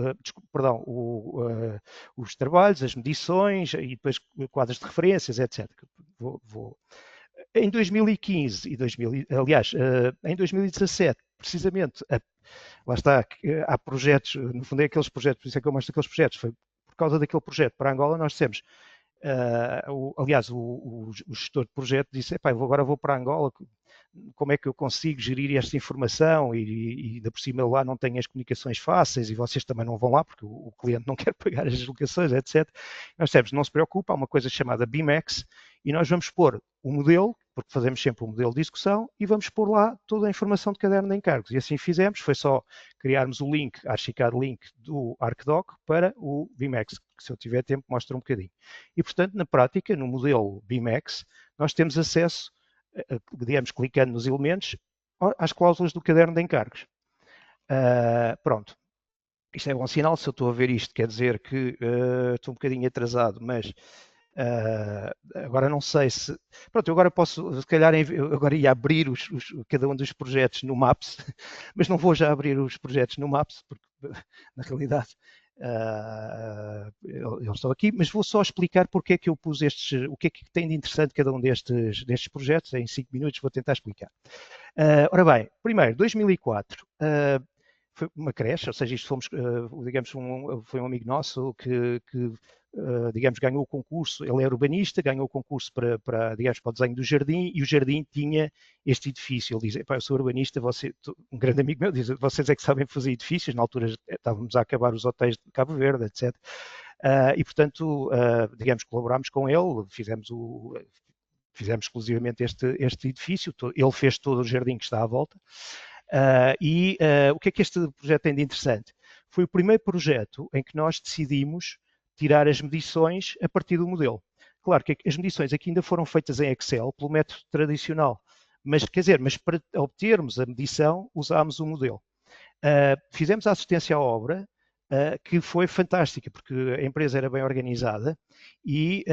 os trabalhos, as medições e depois quadros de referências, etc. Em 2015 em 2017, precisamente, lá está, há projetos, no fundo é aqueles projetos, por isso é que eu mostro aqueles projetos, foi por causa daquele projeto para Angola, nós dissemos, o gestor de projeto disse, agora vou para Angola, como é que eu consigo gerir esta informação e por cima lá não tenho as comunicações fáceis e vocês também não vão lá porque o cliente não quer pagar as deslocações, etc. Nós temos, não se preocupe, há uma coisa chamada BIMEX e nós vamos pôr o modelo, porque fazemos sempre um modelo de execução, e vamos pôr lá toda a informação de caderno de encargos. E assim fizemos, foi só criarmos o link, Archicad link do ArcDoc para o BIMEX, que se eu tiver tempo mostra um bocadinho. E portanto, na prática, no modelo BIMEX, nós temos acesso, digamos, clicando nos elementos, às cláusulas do caderno de encargos. Pronto. Isto é bom sinal, se eu estou a ver isto, quer dizer que estou um bocadinho atrasado, mas agora não sei se... Pronto, eu agora posso, se calhar, agora ia abrir cada um dos projetos no Maps, mas não vou já abrir os projetos no Maps, porque na realidade eles estão aqui, mas vou só explicar porque é que eu pus estes, o que é que tem de interessante cada um destes projetos. Em 5 minutos vou tentar explicar. Ora bem, primeiro, 2004, foi uma creche, ou seja, isto fomos, digamos, foi um amigo nosso que digamos, ganhou o concurso, ele é urbanista, ganhou o concurso digamos, para o desenho do jardim, e o jardim tinha este edifício. Ele diz, eu sou urbanista, um grande amigo meu diz, vocês é que sabem fazer edifícios, na altura estávamos a acabar os hotéis de Cabo Verde, etc. E, portanto, digamos, colaborámos com ele, fizemos exclusivamente este edifício, ele fez todo o jardim que está à volta. O que é que este projeto tem de interessante? Foi o primeiro projeto em que nós decidimos tirar as medições a partir do modelo. Claro que as medições aqui ainda foram feitas em Excel pelo método tradicional, mas para obtermos a medição usámos o modelo. Fizemos a assistência à obra, que foi fantástica, porque a empresa era bem organizada e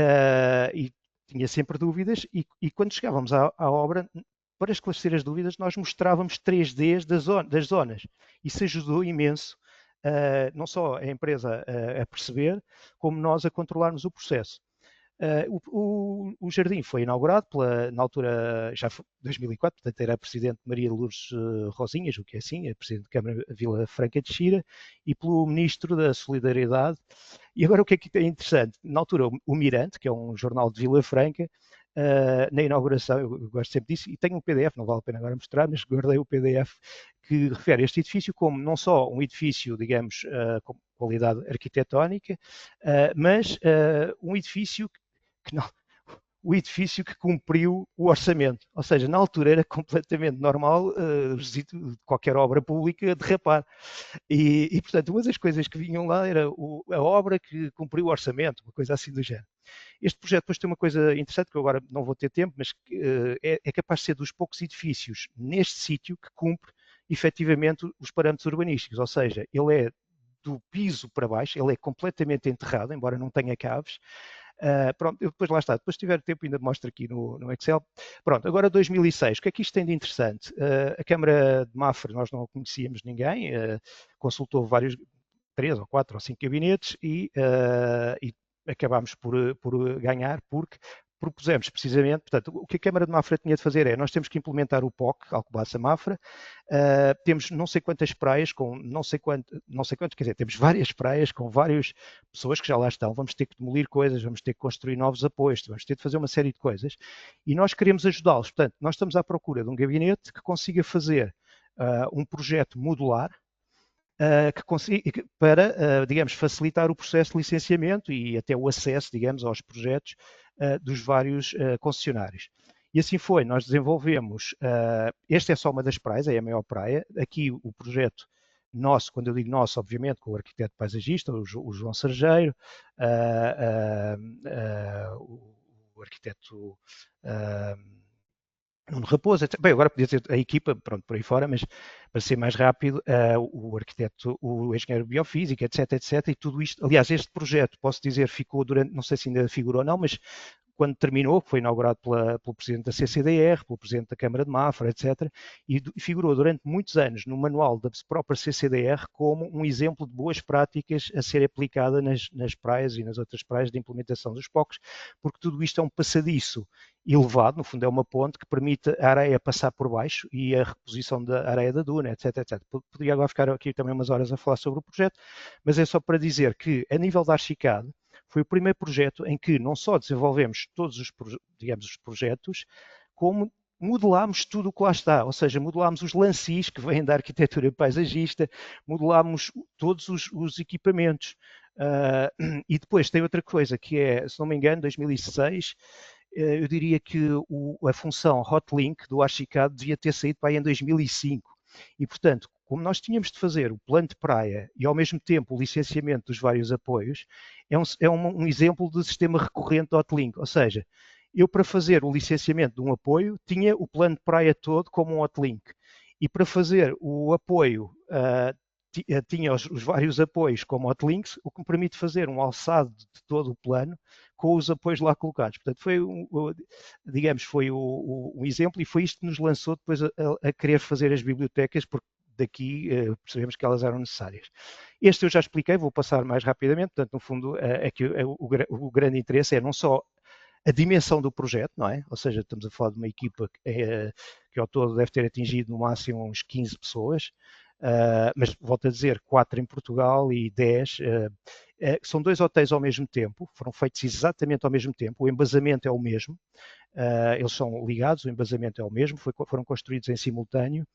tinha sempre dúvidas, e quando chegávamos à obra, para esclarecer as dúvidas, nós mostrávamos 3Ds das zonas. Isso ajudou imenso, não só a empresa a perceber, como nós a controlarmos o processo. O jardim foi inaugurado na altura, já foi 2004, portanto era a Presidente Maria Lourdes Rosinhas, o que é assim, a Presidente da Câmara Vila Franca de Xira, e pelo Ministro da Solidariedade. E agora o que é interessante? Na altura o Mirante, que é um jornal de Vila Franca, na inauguração, eu gosto sempre disso, e tenho um PDF, não vale a pena agora mostrar, mas guardei o PDF que refere este edifício como não só um edifício, digamos, com qualidade arquitetónica, mas um edifício que não, o edifício que cumpriu o orçamento. Ou seja, na altura era completamente normal qualquer obra pública derrapar. E, portanto, uma das coisas que vinham lá era a obra que cumpriu o orçamento, uma coisa assim do género. Este projeto depois tem uma coisa interessante, que eu agora não vou ter tempo, mas é capaz de ser dos poucos edifícios neste sítio que cumpre efetivamente os parâmetros urbanísticos, ou seja, ele é do piso para baixo, ele é completamente enterrado, embora não tenha caves. Pronto, depois lá está, depois se tiver tempo ainda mostro aqui no Excel. Pronto, agora 2006, o que é que isto tem de interessante? A Câmara de Mafra, nós não conhecíamos ninguém, consultou 3 ou 4 ou 5 gabinetes e acabámos por ganhar, porque propusemos precisamente, portanto, o que a Câmara de Mafra tinha de fazer nós temos que implementar o POC, Alcobaça Mafra, temos não sei quantas praias, com não sei quantos, quer dizer, temos várias praias com várias pessoas que já lá estão, vamos ter que demolir coisas, vamos ter que construir novos apoios, vamos ter de fazer uma série de coisas, e nós queremos ajudá-los. Portanto, nós estamos à procura de um gabinete que consiga fazer um projeto modular, para, digamos, facilitar o processo de licenciamento e até o acesso, digamos, aos projetos dos vários concessionários. E assim foi, nós desenvolvemos, esta é só uma das praias, é a maior praia, aqui o projeto nosso, quando eu digo nosso, obviamente, com o arquiteto paisagista, o João Sergeiro, o arquiteto Nuno Raposo, etc. Bem, agora podia ter a equipa, pronto, por aí fora, mas para ser mais rápido, o arquiteto, o engenheiro biofísico, etc, etc, e tudo isto, aliás, este projeto, posso dizer, ficou durante, não sei se ainda figurou ou não, mas quando terminou, foi inaugurado pelo Presidente da CCDR, pelo Presidente da Câmara de Mafra, etc., e figurou durante muitos anos no manual da própria CCDR como um exemplo de boas práticas a ser aplicada nas praias e nas outras praias de implementação dos POCs, porque tudo isto é um passadiço elevado, no fundo é uma ponte que permite a areia passar por baixo e a reposição da areia da duna, etc, etc. Poderia agora ficar aqui também umas horas a falar sobre o projeto, mas é só para dizer que, a nível da Archicad, foi o primeiro projeto em que não só desenvolvemos todos os projetos, como modelámos tudo o que lá está, ou seja, modelámos os lancis que vêm da arquitetura paisagista, modelámos todos os equipamentos. E depois tem outra coisa que é, se não me engano, 2006, eu diria que a função Hotlink do Archicad devia ter saído para aí em 2005. E, portanto, como nós tínhamos de fazer o plano de praia e, ao mesmo tempo, o licenciamento dos vários apoios, é um exemplo de sistema recorrente do Hotlink. Ou seja, eu, para fazer o licenciamento de um apoio, tinha o plano de praia todo como um Hotlink. E para fazer o apoio, tinha os vários apoios como hotlinks, o que me permite fazer um alçado de todo o plano com os apoios lá colocados. Portanto, foi, digamos, foi um exemplo, e foi isto que nos lançou depois a querer fazer as bibliotecas, porque daqui percebemos que elas eram necessárias. Este eu já expliquei, vou passar mais rapidamente, portanto, no fundo, aqui o grande interesse é não só a dimensão do projeto, não é? Ou seja, estamos a falar de uma equipa que ao todo deve ter atingido no máximo uns 15 pessoas, mas volto a dizer, 4 em Portugal e 10. São 2 hotéis ao mesmo tempo, foram feitos exatamente ao mesmo tempo, o embasamento é o mesmo, eles são ligados, o embasamento é o mesmo, foram construídos em simultâneo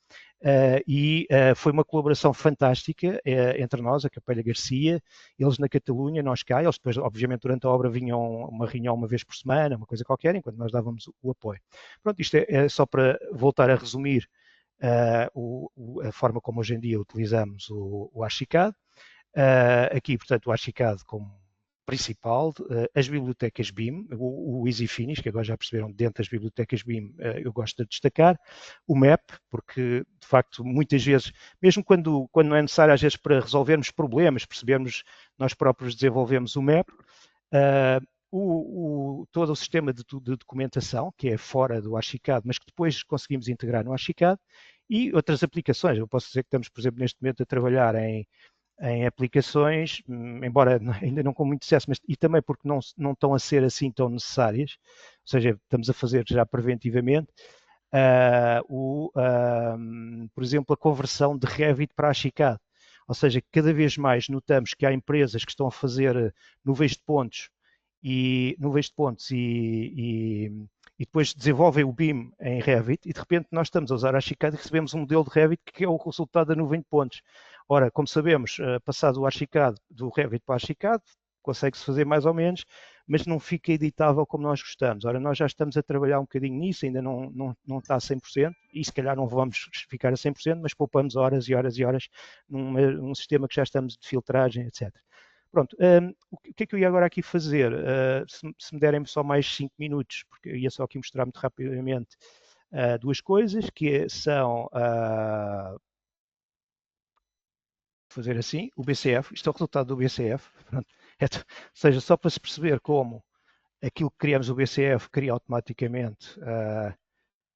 e foi uma colaboração fantástica entre nós, a Capella Garcia, eles na Catalunha, nós cá, eles depois, obviamente, durante a obra vinham uma reunião uma vez por semana, uma coisa qualquer, enquanto nós dávamos o apoio. Pronto, isto é só para voltar a resumir a forma como hoje em dia utilizamos o Archicad. Aqui, portanto, o Archicad como principal, as bibliotecas BIM, o EasyFinish, que agora já perceberam, dentro das bibliotecas BIM eu gosto de destacar, o MAP, porque de facto muitas vezes, mesmo quando não é necessário, às vezes para resolvermos problemas, percebermos, nós próprios desenvolvemos o MAP, todo o sistema de documentação, que é fora do Archicad, mas que depois conseguimos integrar no Archicad, e outras aplicações. Eu posso dizer que estamos, por exemplo, neste momento a trabalhar em aplicações, embora ainda não com muito sucesso, mas e também porque não estão a ser assim tão necessárias, ou seja, estamos a fazer já preventivamente, por exemplo, a conversão de Revit para Archicad. Ou seja, cada vez mais notamos que há empresas que estão a fazer nuvens de pontos e depois desenvolvem o BIM em Revit e de repente nós estamos a usar a Archicad e recebemos um modelo de Revit que é o resultado da nuvem de pontos. Ora, como sabemos, passado o Archicad do Revit para o Archicad, consegue-se fazer mais ou menos, mas não fica editável como nós gostamos. Ora, nós já estamos a trabalhar um bocadinho nisso, ainda não está a 100%, e se calhar não vamos ficar a 100%, mas poupamos horas e horas e horas num sistema que já estamos de filtragem, etc. Pronto, o que é que eu ia agora aqui fazer? Se me derem só mais 5 minutos, porque eu ia só aqui mostrar muito rapidamente duas coisas, que são fazer assim, o BCF, isto é o resultado do BCF, pronto, ou seja, só para se perceber como aquilo que criamos o BCF cria automaticamente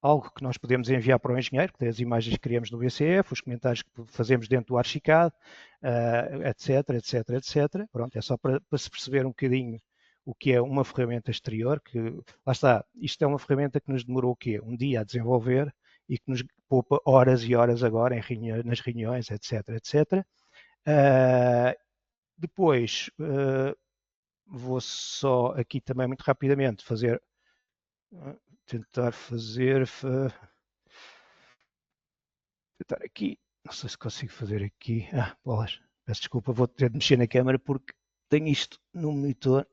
algo que nós podemos enviar para o engenheiro, que é as imagens que criamos no BCF, os comentários que fazemos dentro do Archicad, etc, etc, etc. Pronto, é só para se perceber um bocadinho o que é uma ferramenta exterior, que, lá está, isto é uma ferramenta que nos demorou o quê? Um dia a desenvolver e que nos poupa horas e horas agora nas reuniões, etc, etc. Depois, vou só aqui também muito rapidamente tentar aqui, não sei se consigo fazer aqui, bolas, peço desculpa, vou ter de mexer na câmera porque tenho isto no monitor.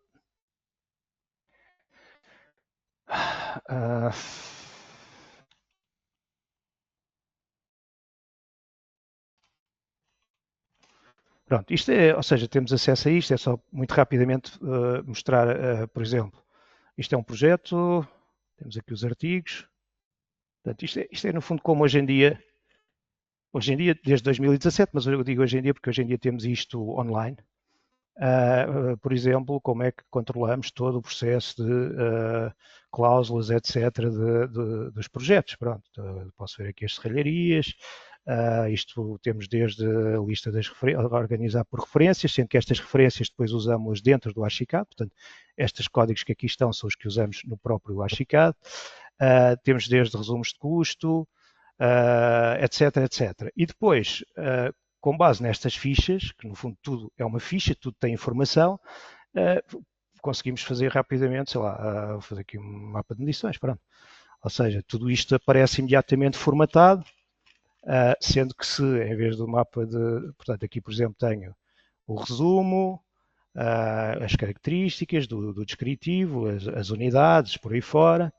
Pronto, isto é, ou seja, temos acesso a isto, é só muito rapidamente mostrar, por exemplo, isto é um projeto, temos aqui os artigos, portanto, isto é no fundo como hoje em dia, desde 2017, mas eu digo hoje em dia porque hoje em dia temos isto online. Por exemplo, como é que controlamos todo o processo de cláusulas, etc., dos projetos. Pronto, posso ver aqui as serralharias, isto temos desde a lista das referências, organizar por referências, sendo que estas referências depois usamos dentro do Archicad, portanto, estes códigos que aqui estão são os que usamos no próprio Archicad. Temos desde resumos de custo, etc, etc. E depois, com base nestas fichas, que no fundo tudo é uma ficha, tudo tem informação, conseguimos fazer rapidamente, sei lá, vou fazer aqui um mapa de medições, pronto. Ou seja, tudo isto aparece imediatamente formatado, sendo que se, em vez do mapa portanto, aqui por exemplo tenho o resumo, as características do descritivo, as unidades, por aí fora,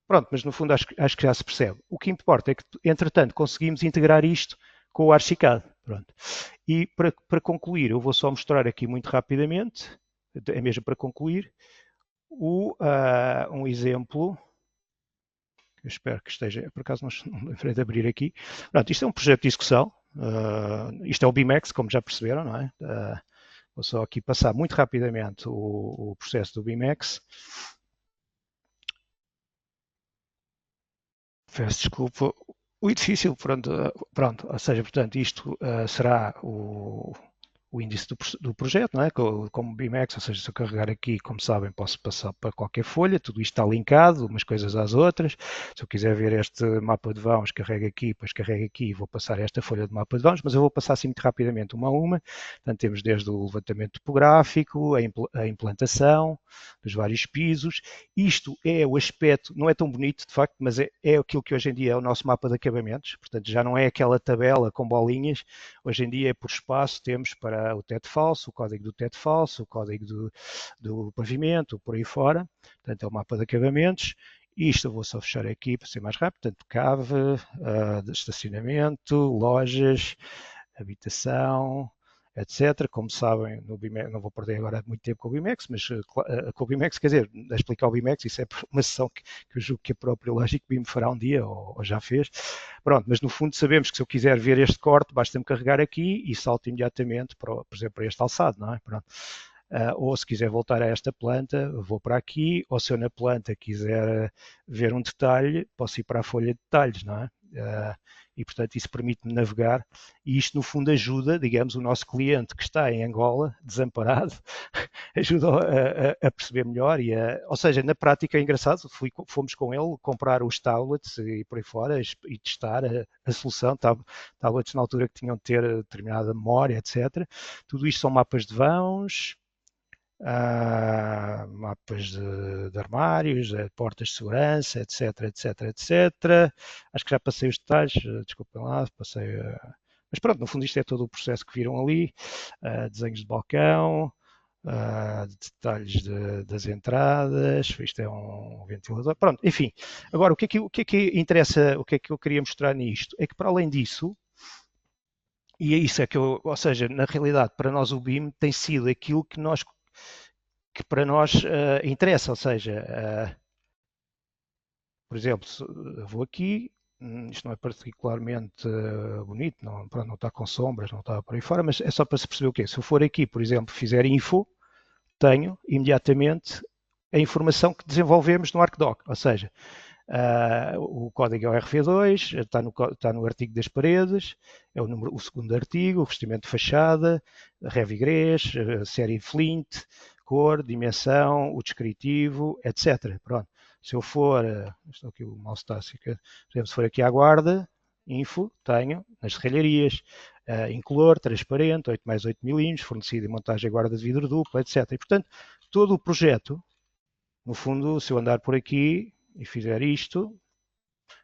pronto, mas no fundo acho que já se percebe. O que importa é que, entretanto, conseguimos integrar isto com o Archicad. Pronto. E para concluir, eu vou só mostrar aqui muito rapidamente, é mesmo para concluir, um exemplo, eu espero que esteja, por acaso não me lembrei de abrir aqui. Pronto, isto é um projeto de execução, isto é o BIMEX, como já perceberam, não é? Vou só aqui passar muito rapidamente o processo do BIMEX. Peço desculpa, O edifício, pronto, ou seja, portanto, isto será o índice do projeto, não é? Como BIMEX, ou seja, se eu carregar aqui, como sabem, posso passar para qualquer folha, tudo isto está linkado, umas coisas às outras. Se eu quiser ver este mapa de vãos, carrego aqui, depois carrego aqui e vou passar esta folha de mapa de vãos, mas eu vou passar assim muito rapidamente uma a uma. Portanto, temos desde o levantamento topográfico, a implantação dos vários pisos. Isto é o aspecto, não é tão bonito de facto, mas é aquilo que hoje em dia é o nosso mapa de acabamentos. Portanto, já não é aquela tabela com bolinhas. Hoje em dia, por espaço, temos para o teto falso, o código do teto falso, o código do pavimento, por aí fora. Portanto, é o mapa de acabamentos. Isto eu vou só fechar aqui para ser mais rápido. Portanto, cave, de estacionamento, lojas, habitação, etc. Como sabem, no BIMEX, não vou perder agora muito tempo com o BIMEX, mas com o BIMEX, quer dizer, a explicar o BIMEX, isso é uma sessão que eu julgo que a própria Logic BIM fará um dia, ou já fez. Pronto, mas no fundo sabemos que se eu quiser ver este corte, basta-me carregar aqui e salto imediatamente, por exemplo, para este alçado, não é? Pronto. Ou se quiser voltar a esta planta, vou para aqui, ou se eu na planta quiser ver um detalhe, posso ir para a folha de detalhes, não é? E portanto isso permite-me navegar e isto no fundo ajuda, digamos, o nosso cliente que está em Angola, desamparado, ajuda a perceber melhor ou seja, na prática é engraçado, fomos com ele comprar os tablets e por aí fora e testar a solução, tablets na altura que tinham de ter determinada memória, etc. Tudo isto são mapas de vãos, mapas de armários, portas de segurança, etc, etc, etc. Acho que já passei os detalhes, desculpem lá, passei. Mas pronto, no fundo isto é todo o processo que viram ali, desenhos de balcão, detalhes das entradas, isto é um ventilador, pronto, enfim. Agora, o que é que interessa, o que é que eu queria mostrar nisto? É que para além disso, e é isso é que ou seja, na realidade, para nós o BIM tem sido aquilo que para nós interessa, ou seja, por exemplo, vou aqui, isto não é particularmente bonito, não, pronto, não está com sombras, não está por aí fora, mas é só para se perceber o quê? Se eu for aqui, por exemplo, fizer info, tenho imediatamente a informação que desenvolvemos no ArcDoc, ou seja, o código é o RV2, está no artigo das paredes, é o segundo artigo, o revestimento de fachada, Revigrês, série Flint, cor, dimensão, o descritivo, etc. Pronto. Se eu for, estou aqui o mouse está assim, por exemplo, se for aqui à guarda, info, tenho nas serralharias, incolor, transparente, 8 mais 8 milímetros, fornecido em montagem guarda de vidro duplo, etc. E, portanto, todo o projeto, no fundo, se eu andar por aqui e fizer isto,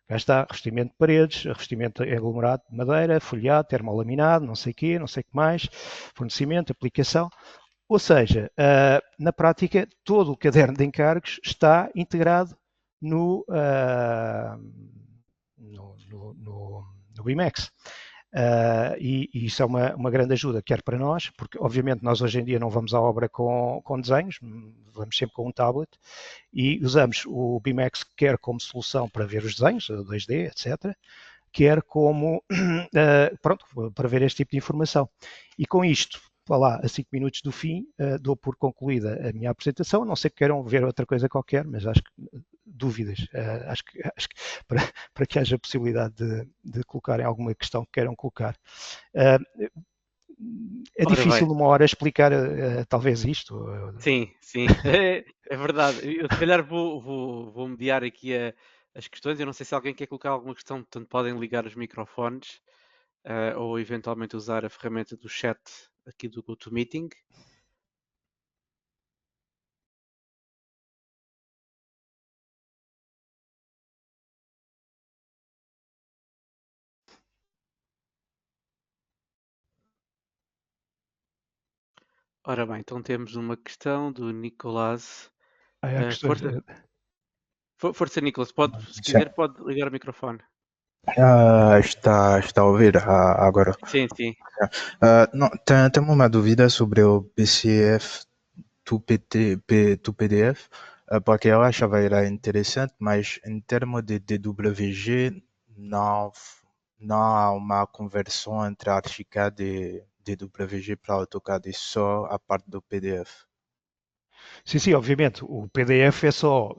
cá está, revestimento de paredes, revestimento aglomerado de madeira, folheado, termolaminado, não sei o quê, não sei o que mais, fornecimento, aplicação. Ou seja, na prática, todo o caderno de encargos está integrado no, no BIMEX. E isso é uma grande ajuda, quer para nós, porque obviamente nós hoje em dia não vamos à obra com desenhos, vamos sempre com um tablet e usamos o BIMEX quer como solução para ver os desenhos, 2D, etc., quer como pronto, para ver este tipo de informação. E com isto, vá lá, a 5 minutos do fim, dou por concluída a minha apresentação, a não sei que queiram ver outra coisa qualquer, mas acho que dúvidas, acho que para que haja possibilidade de colocarem alguma questão que queiram colocar. É Ora difícil bem, numa hora explicar talvez isto. sim, sim, é verdade. Eu se calhar vou mediar aqui as questões. Eu não sei se alguém quer colocar alguma questão, portanto podem ligar os microfones ou eventualmente usar a ferramenta do chat aqui do GoToMeeting. Ora bem, então temos uma questão do Nicolás. Há questões. Força, força, Nicolás, se Sim. quiser pode ligar o microfone. Está a ouvir agora. Sim, sim. Não, tenho uma dúvida sobre o PCF do PDF, porque eu achava era interessante, mas em termos de DWG não há uma conversão entre Archicad e DWG para AutoCAD, é só a parte do PDF. Sim, obviamente. O PDF é só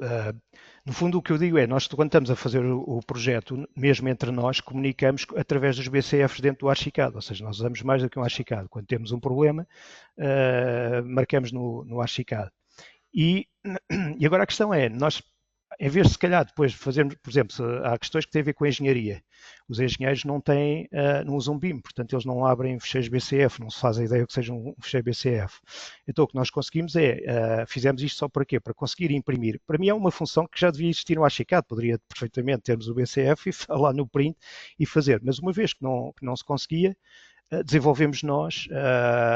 No fundo, o que eu digo é, nós quando estamos a fazer o projeto, mesmo entre nós, comunicamos através dos BCFs dentro do Archicad, ou seja, nós usamos mais do que um Archicad. Quando temos um problema, marcamos no Archicad. E agora a questão é, nós, em vez de se calhar depois fazermos, por exemplo, há questões que têm a ver com a engenharia. Os engenheiros não usam BIM, portanto eles não abrem fecheiros BCF, não se faz a ideia que seja um fecheiro BCF. Então o que nós conseguimos fizemos isto só para quê? Para conseguir imprimir. Para mim é uma função que já devia existir no Archicad, poderia perfeitamente termos o BCF e falar no print e fazer, mas uma vez que não se conseguia, desenvolvemos nós,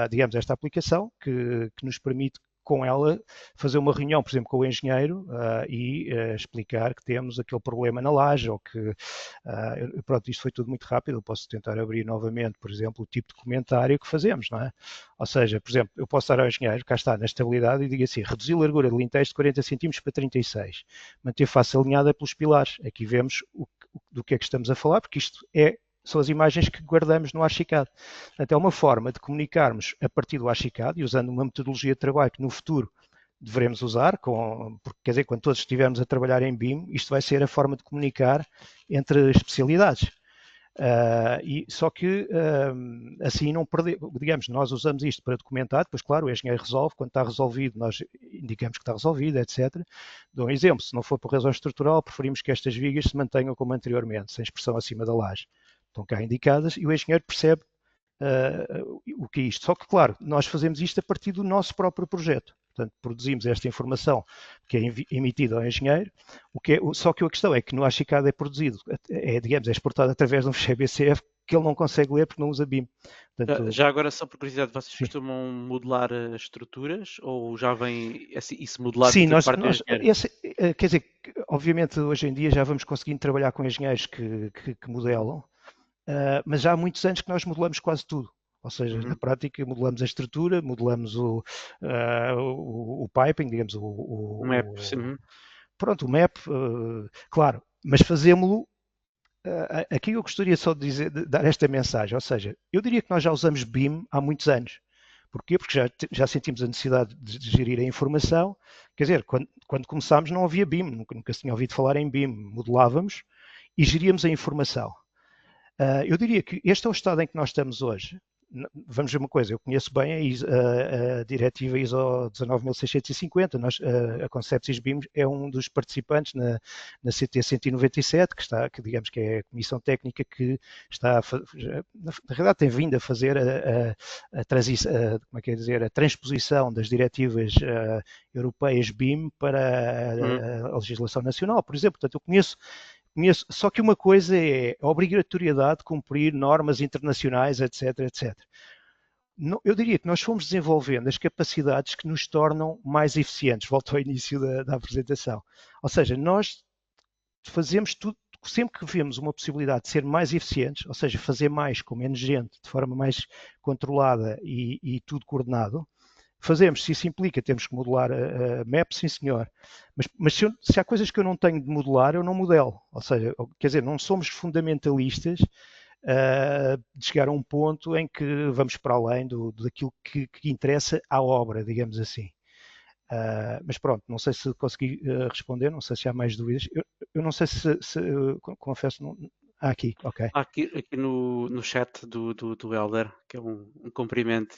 digamos, esta aplicação que nos permite com ela fazer uma reunião, por exemplo, com o engenheiro e explicar que temos aquele problema na laje ou que, pronto, isto foi tudo muito rápido, eu posso tentar abrir novamente, por exemplo, o tipo de comentário que fazemos, não é? Ou seja, por exemplo, eu posso dar ao engenheiro, cá está, na estabilidade, e digo assim, reduzir a largura de lintejo de 40 cm para 36, manter face alinhada pelos pilares. Aqui vemos do que é que estamos a falar, porque isto são as imagens que guardamos no Archicad. Portanto, é uma forma de comunicarmos a partir do Archicad e usando uma metodologia de trabalho que no futuro devemos usar, porque quer dizer, quando todos estivermos a trabalhar em BIM, isto vai ser a forma de comunicar entre especialidades. Só que assim não perder, digamos, nós usamos isto para documentar, depois claro, o engenheiro resolve, quando está resolvido nós indicamos que está resolvido, etc. Dou um exemplo, se não for por razão estrutural, preferimos que estas vigas se mantenham como anteriormente, sem expressão acima da laje. Estão cá indicadas e o engenheiro percebe o que é isto. Só que, claro, nós fazemos isto a partir do nosso próprio projeto. Portanto, produzimos esta informação que é emitida ao engenheiro, só que a questão é que no Archicad é produzido, digamos, é exportado através de um ficheiro BCF que ele não consegue ler porque não usa BIM. Portanto, Já agora, só por curiosidade, vocês sim. costumam modelar as estruturas ou já vem isso modelado Sim, por parte do engenheiro? quer dizer, obviamente hoje em dia já vamos conseguindo trabalhar com engenheiros que modelam, mas já há muitos anos que nós modelamos quase tudo. Ou seja, na prática modelamos a estrutura, modelamos o piping, digamos, o map, sim. Pronto, o map, claro, mas fazemos-lo. Aqui eu gostaria só de dar esta mensagem, ou seja, eu diria que nós já usamos BIM há muitos anos. Porquê? Porque já sentimos a necessidade de gerir a informação. Quer dizer, quando começámos não havia BIM, nunca se tinha ouvido falar em BIM, modelávamos e geríamos a informação. Eu diria que este é o estado em que nós estamos hoje. Vamos ver uma coisa, eu conheço bem a diretiva ISO 19650, a Conceptis BIM é um dos participantes na CT 197, que digamos que é a comissão técnica que está, na realidade tem vindo a fazer a transposição das diretivas europeias BIM para a legislação nacional, por exemplo. Portanto, eu conheço, só que uma coisa é a obrigatoriedade de cumprir normas internacionais, etc, etc. Eu diria que nós fomos desenvolvendo as capacidades que nos tornam mais eficientes. Volto ao início da apresentação. Ou seja, nós fazemos tudo, sempre que vemos uma possibilidade de ser mais eficientes, ou seja, fazer mais com menos gente, de forma mais controlada e tudo coordenado, fazemos. Se isso implica temos que modelar a map, sim senhor, mas se há coisas que eu não tenho de modelar, eu não modelo. Ou seja, quer dizer, não somos fundamentalistas de chegar a um ponto em que vamos para além daquilo que interessa à obra, digamos assim. Mas pronto, não sei se consegui responder, não sei se há mais dúvidas. Eu não sei se confesso, não. Aqui, ok. Aqui no chat do Helder, que é um cumprimento.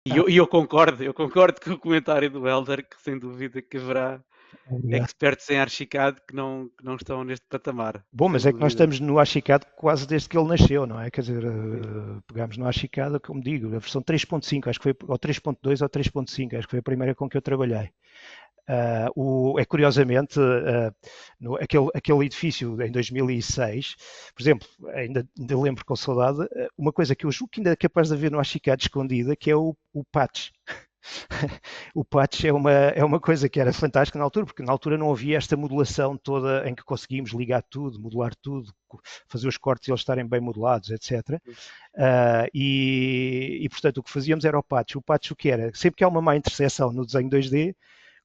E eu concordo com o comentário do Helder, que sem dúvida que haverá experts em Archicad que não estão neste patamar. Bom, mas é que nós estamos no Archicad quase desde que ele nasceu, não é? Quer dizer, pegámos no Archicad, como digo, a versão 3.5, acho que foi, ou 3.2 ou 3.5, acho que foi a primeira com que eu trabalhei. Curiosamente, aquele edifício em 2006, por exemplo, ainda lembro com saudade, uma coisa que eu julgo que ainda é capaz de haver no Archicad escondida, que é o patch. O patch é uma coisa que era fantástica na altura, porque na altura não havia esta modulação toda em que conseguimos ligar tudo, modular tudo, fazer os cortes e eles estarem bem modulados, etc. Portanto, o que fazíamos era o patch. O patch o que era? Sempre que há uma má interseção no desenho 2D,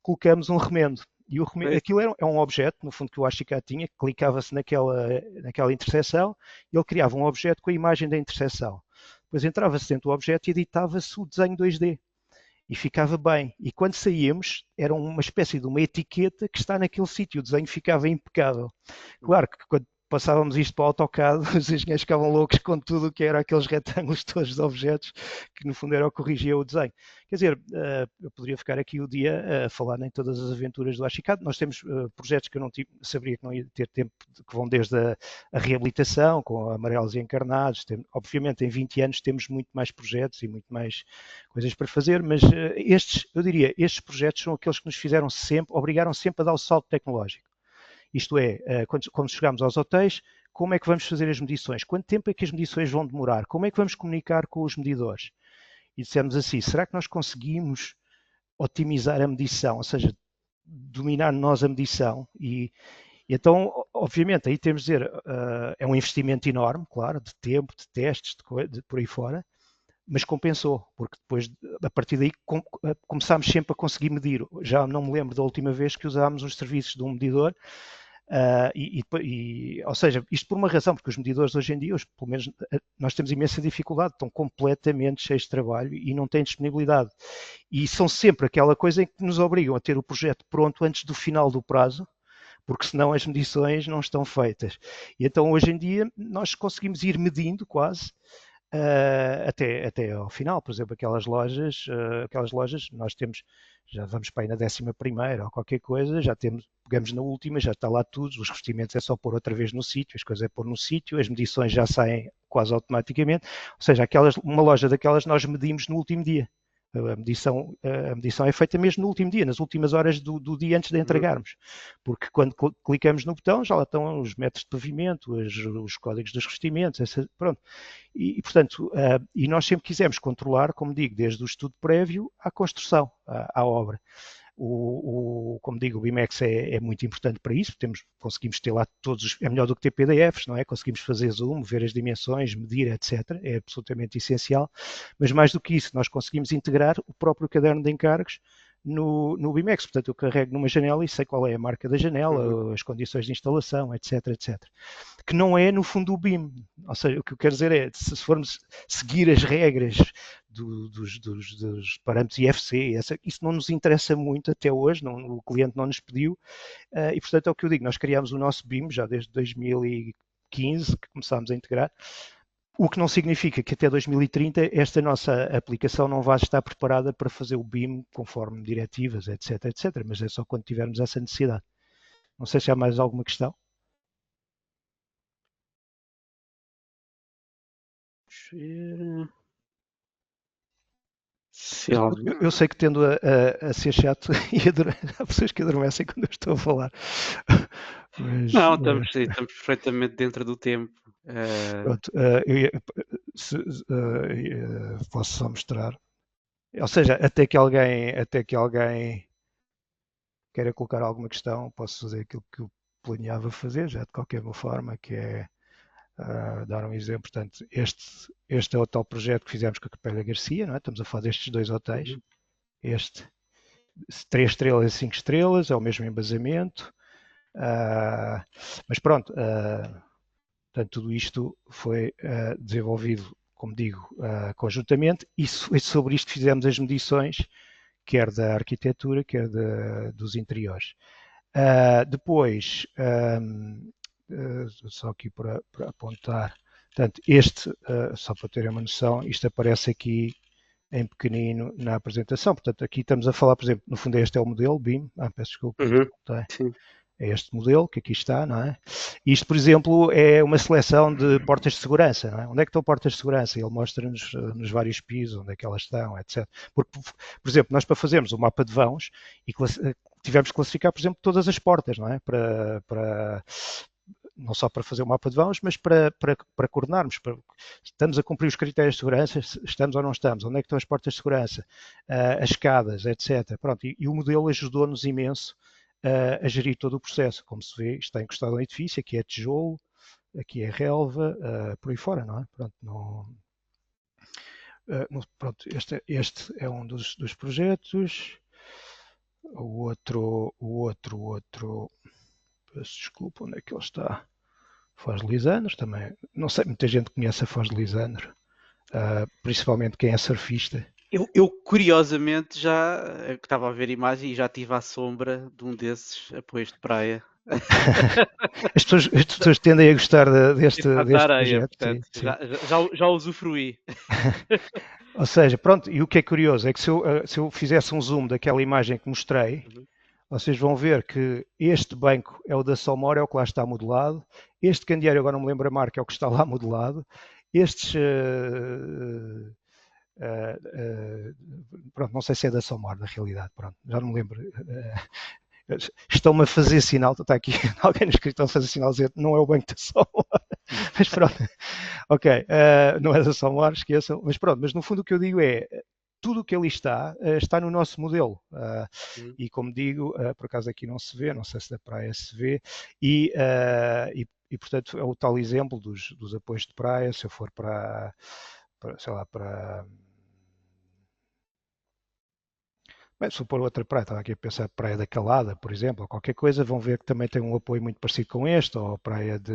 colocamos um remendo. E aquilo é um objeto, no fundo, que o Archicad tinha, que clicava-se naquela interseção e ele criava um objeto com a imagem da interseção. Depois entrava-se dentro do objeto e editava-se o desenho 2D. e ficava bem. E quando saíamos, era uma espécie de uma etiqueta que está naquele sítio, o desenho ficava impecável. Claro que quando passávamos isto para o AutoCAD, os engenheiros ficavam loucos com tudo o que era aqueles retângulos todos de objetos, que no fundo era o que corrigia o desenho. Quer dizer, eu poderia ficar aqui o dia a falar em todas as aventuras do Archicad. Nós temos projetos que eu não saberia que não ia ter tempo, que vão desde a reabilitação, com amarelos e encarnados. Obviamente, em 20 anos temos muito mais projetos e muito mais coisas para fazer, mas eu diria, estes projetos são aqueles que nos fizeram sempre, obrigaram sempre a dar o salto tecnológico. Isto é, quando chegarmos aos hotéis, como é que vamos fazer as medições? Quanto tempo é que as medições vão demorar? Como é que vamos comunicar com os medidores? E dissemos assim, será que nós conseguimos otimizar a medição, ou seja, dominar nós a medição? E então, obviamente, aí temos de dizer, é um investimento enorme, claro, de tempo, de testes, de por aí fora, mas compensou, porque depois, a partir daí, começámos sempre a conseguir medir. Já não me lembro da última vez que usámos os serviços de um medidor, ou seja, isto por uma razão, porque os medidores hoje em dia, pelo menos nós temos imensa dificuldade, estão completamente cheios de trabalho e não têm disponibilidade. E são sempre aquela coisa em que nos obrigam a ter o projeto pronto antes do final do prazo, porque senão as medições não estão feitas. E então hoje em dia nós conseguimos ir medindo quase, até ao final. Por exemplo, aquelas lojas nós temos, já vamos para aí na 11ª ou qualquer coisa, já pegamos na última, já está lá tudo, os revestimentos é só pôr outra vez no sítio, as coisas é pôr no sítio, as medições já saem quase automaticamente, ou seja, uma loja daquelas nós medimos no último dia. A medição é feita mesmo no último dia, nas últimas horas do dia antes de entregarmos, porque quando clicamos no botão já lá estão os metros de pavimento, os códigos dos revestimentos, pronto. E portanto, e nós sempre quisemos controlar, como digo, desde o estudo prévio à construção, à obra. Como digo, o BIMEX é muito importante para isso, conseguimos ter lá é melhor do que ter PDFs, não é? Conseguimos fazer zoom, ver as dimensões, medir, etc. É absolutamente essencial, mas mais do que isso, nós conseguimos integrar o próprio caderno de encargos no BIMEX, portanto eu carrego numa janela e sei qual é a marca da janela, as condições de instalação, etc, etc. Que não é no fundo o BIM, ou seja, o que eu quero dizer é, se formos seguir as regras dos parâmetros IFC, isso não nos interessa muito até hoje, o cliente não nos pediu, e portanto é o que eu digo, nós criámos o nosso BIM já desde 2015, que começámos a integrar, o que não significa que até 2030 esta nossa aplicação não vá estar preparada para fazer o BIM conforme diretivas, etc, etc, mas é só quando tivermos essa necessidade. Não sei se há mais alguma questão. Eu sei que tendo a ser chato e há pessoas que adormecem quando eu estou a falar. Mas, não, estamos perfeitamente dentro do tempo. Pronto, posso só mostrar. Ou seja, até que alguém queira colocar alguma questão, posso fazer aquilo que eu planeava fazer, já de qualquer forma, que é dar um exemplo. Portanto, este é o tal projeto que fizemos com a Capela Garcia, não é? Estamos a falar destes 2 hotéis. Este, 3 estrelas e 5 estrelas, é o mesmo embasamento. Mas pronto, portanto, tudo isto foi desenvolvido, como digo, conjuntamente, e sobre isto fizemos as medições, quer da arquitetura, quer dos interiores. Depois, só aqui para apontar, portanto, só para terem uma noção, isto aparece aqui em pequenino na apresentação, portanto, aqui estamos a falar, por exemplo, no fundo este é o modelo BIM, peço desculpa, é este modelo que aqui está, não é? Isto, por exemplo, é uma seleção de portas de segurança, não é? Onde é que estão portas de segurança? Ele mostra-nos nos vários pisos onde é que elas estão, etc. Porque, por exemplo, nós para fazermos o mapa de vãos e tivemos que classificar, por exemplo, todas as portas, não é? Não só para fazer o mapa de vãos, mas para coordenarmos. Estamos a cumprir os critérios de segurança, estamos ou não estamos, onde é que estão as portas de segurança, as escadas, etc. Pronto, e o modelo ajudou-nos imenso a gerir todo o processo. Como se vê, está encostado no edifício, aqui é tijolo, aqui é relva, por aí fora, não é? Pronto, este é um dos projetos. O outro, peço desculpa, onde é que ele está? Foz de Lisandro também. Não sei, muita gente conhece a Foz de Lisandro, principalmente quem é surfista. Eu, curiosamente já que estava a ver a imagem e já estive à sombra de um desses apoios de praia. As pessoas tendem a gostar Da deste areia, projeto, portanto, sim, sim. já usufruí. Ou seja, pronto, e o que é curioso é que se eu fizesse um zoom daquela imagem que mostrei, Uhum. vocês vão ver que este banco é o da Salmor, é o que lá está modelado. Este candeeiro, agora não me lembro a marca, é o que está lá modelado. Estes, pronto, não sei se é da Salmor, na realidade, pronto, já não me lembro. Estão-me a fazer sinal, está aqui alguém no escritório a fazer sinal a dizer não é o banco da Salmor, mas pronto, ok, não é da Salmor, esqueçam, mas pronto, mas no fundo o que eu digo é, tudo o que ali está, está no nosso modelo. Uhum. E como digo, por acaso aqui não se vê, não sei se da praia se vê, e portanto é o tal exemplo dos apoios de praia, se eu for sei lá, bem, se eu pôr outra praia, estava aqui a pensar Praia da Calada, por exemplo, ou qualquer coisa, vão ver que também tem um apoio muito parecido com este, ou Praia de...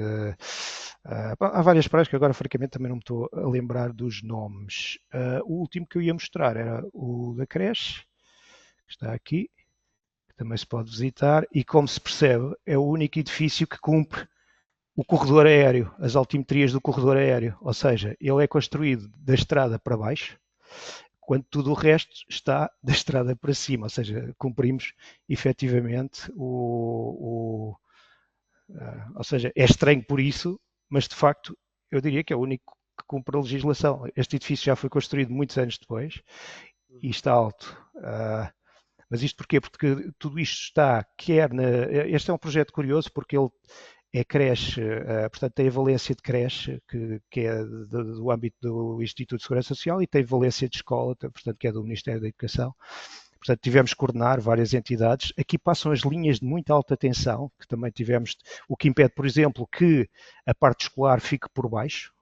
há várias praias que agora, francamente, também não me estou a lembrar dos nomes. O último que eu ia mostrar era o da creche, que está aqui, que também se pode visitar, e como se percebe, é o único edifício que cumpre o corredor aéreo, as altimetrias do corredor aéreo, ou seja, ele é construído da estrada para baixo, quando tudo o resto está da estrada para cima, ou seja, cumprimos efetivamente ou seja, é estranho por isso, mas de facto eu diria que é o único que cumpre a legislação. Este edifício já foi construído muitos anos depois e está alto. Mas isto porquê? Porque tudo isto está, quer na. Este é um projeto curioso porque ele é creche, portanto tem a valência de creche, que é do âmbito do Instituto de Segurança Social, e tem valência de escola, portanto que é do Ministério da Educação. Portanto, tivemos que coordenar várias entidades. Aqui passam as linhas de muita alta tensão, que também tivemos, o que impede, por exemplo, que a parte escolar fique por baixo.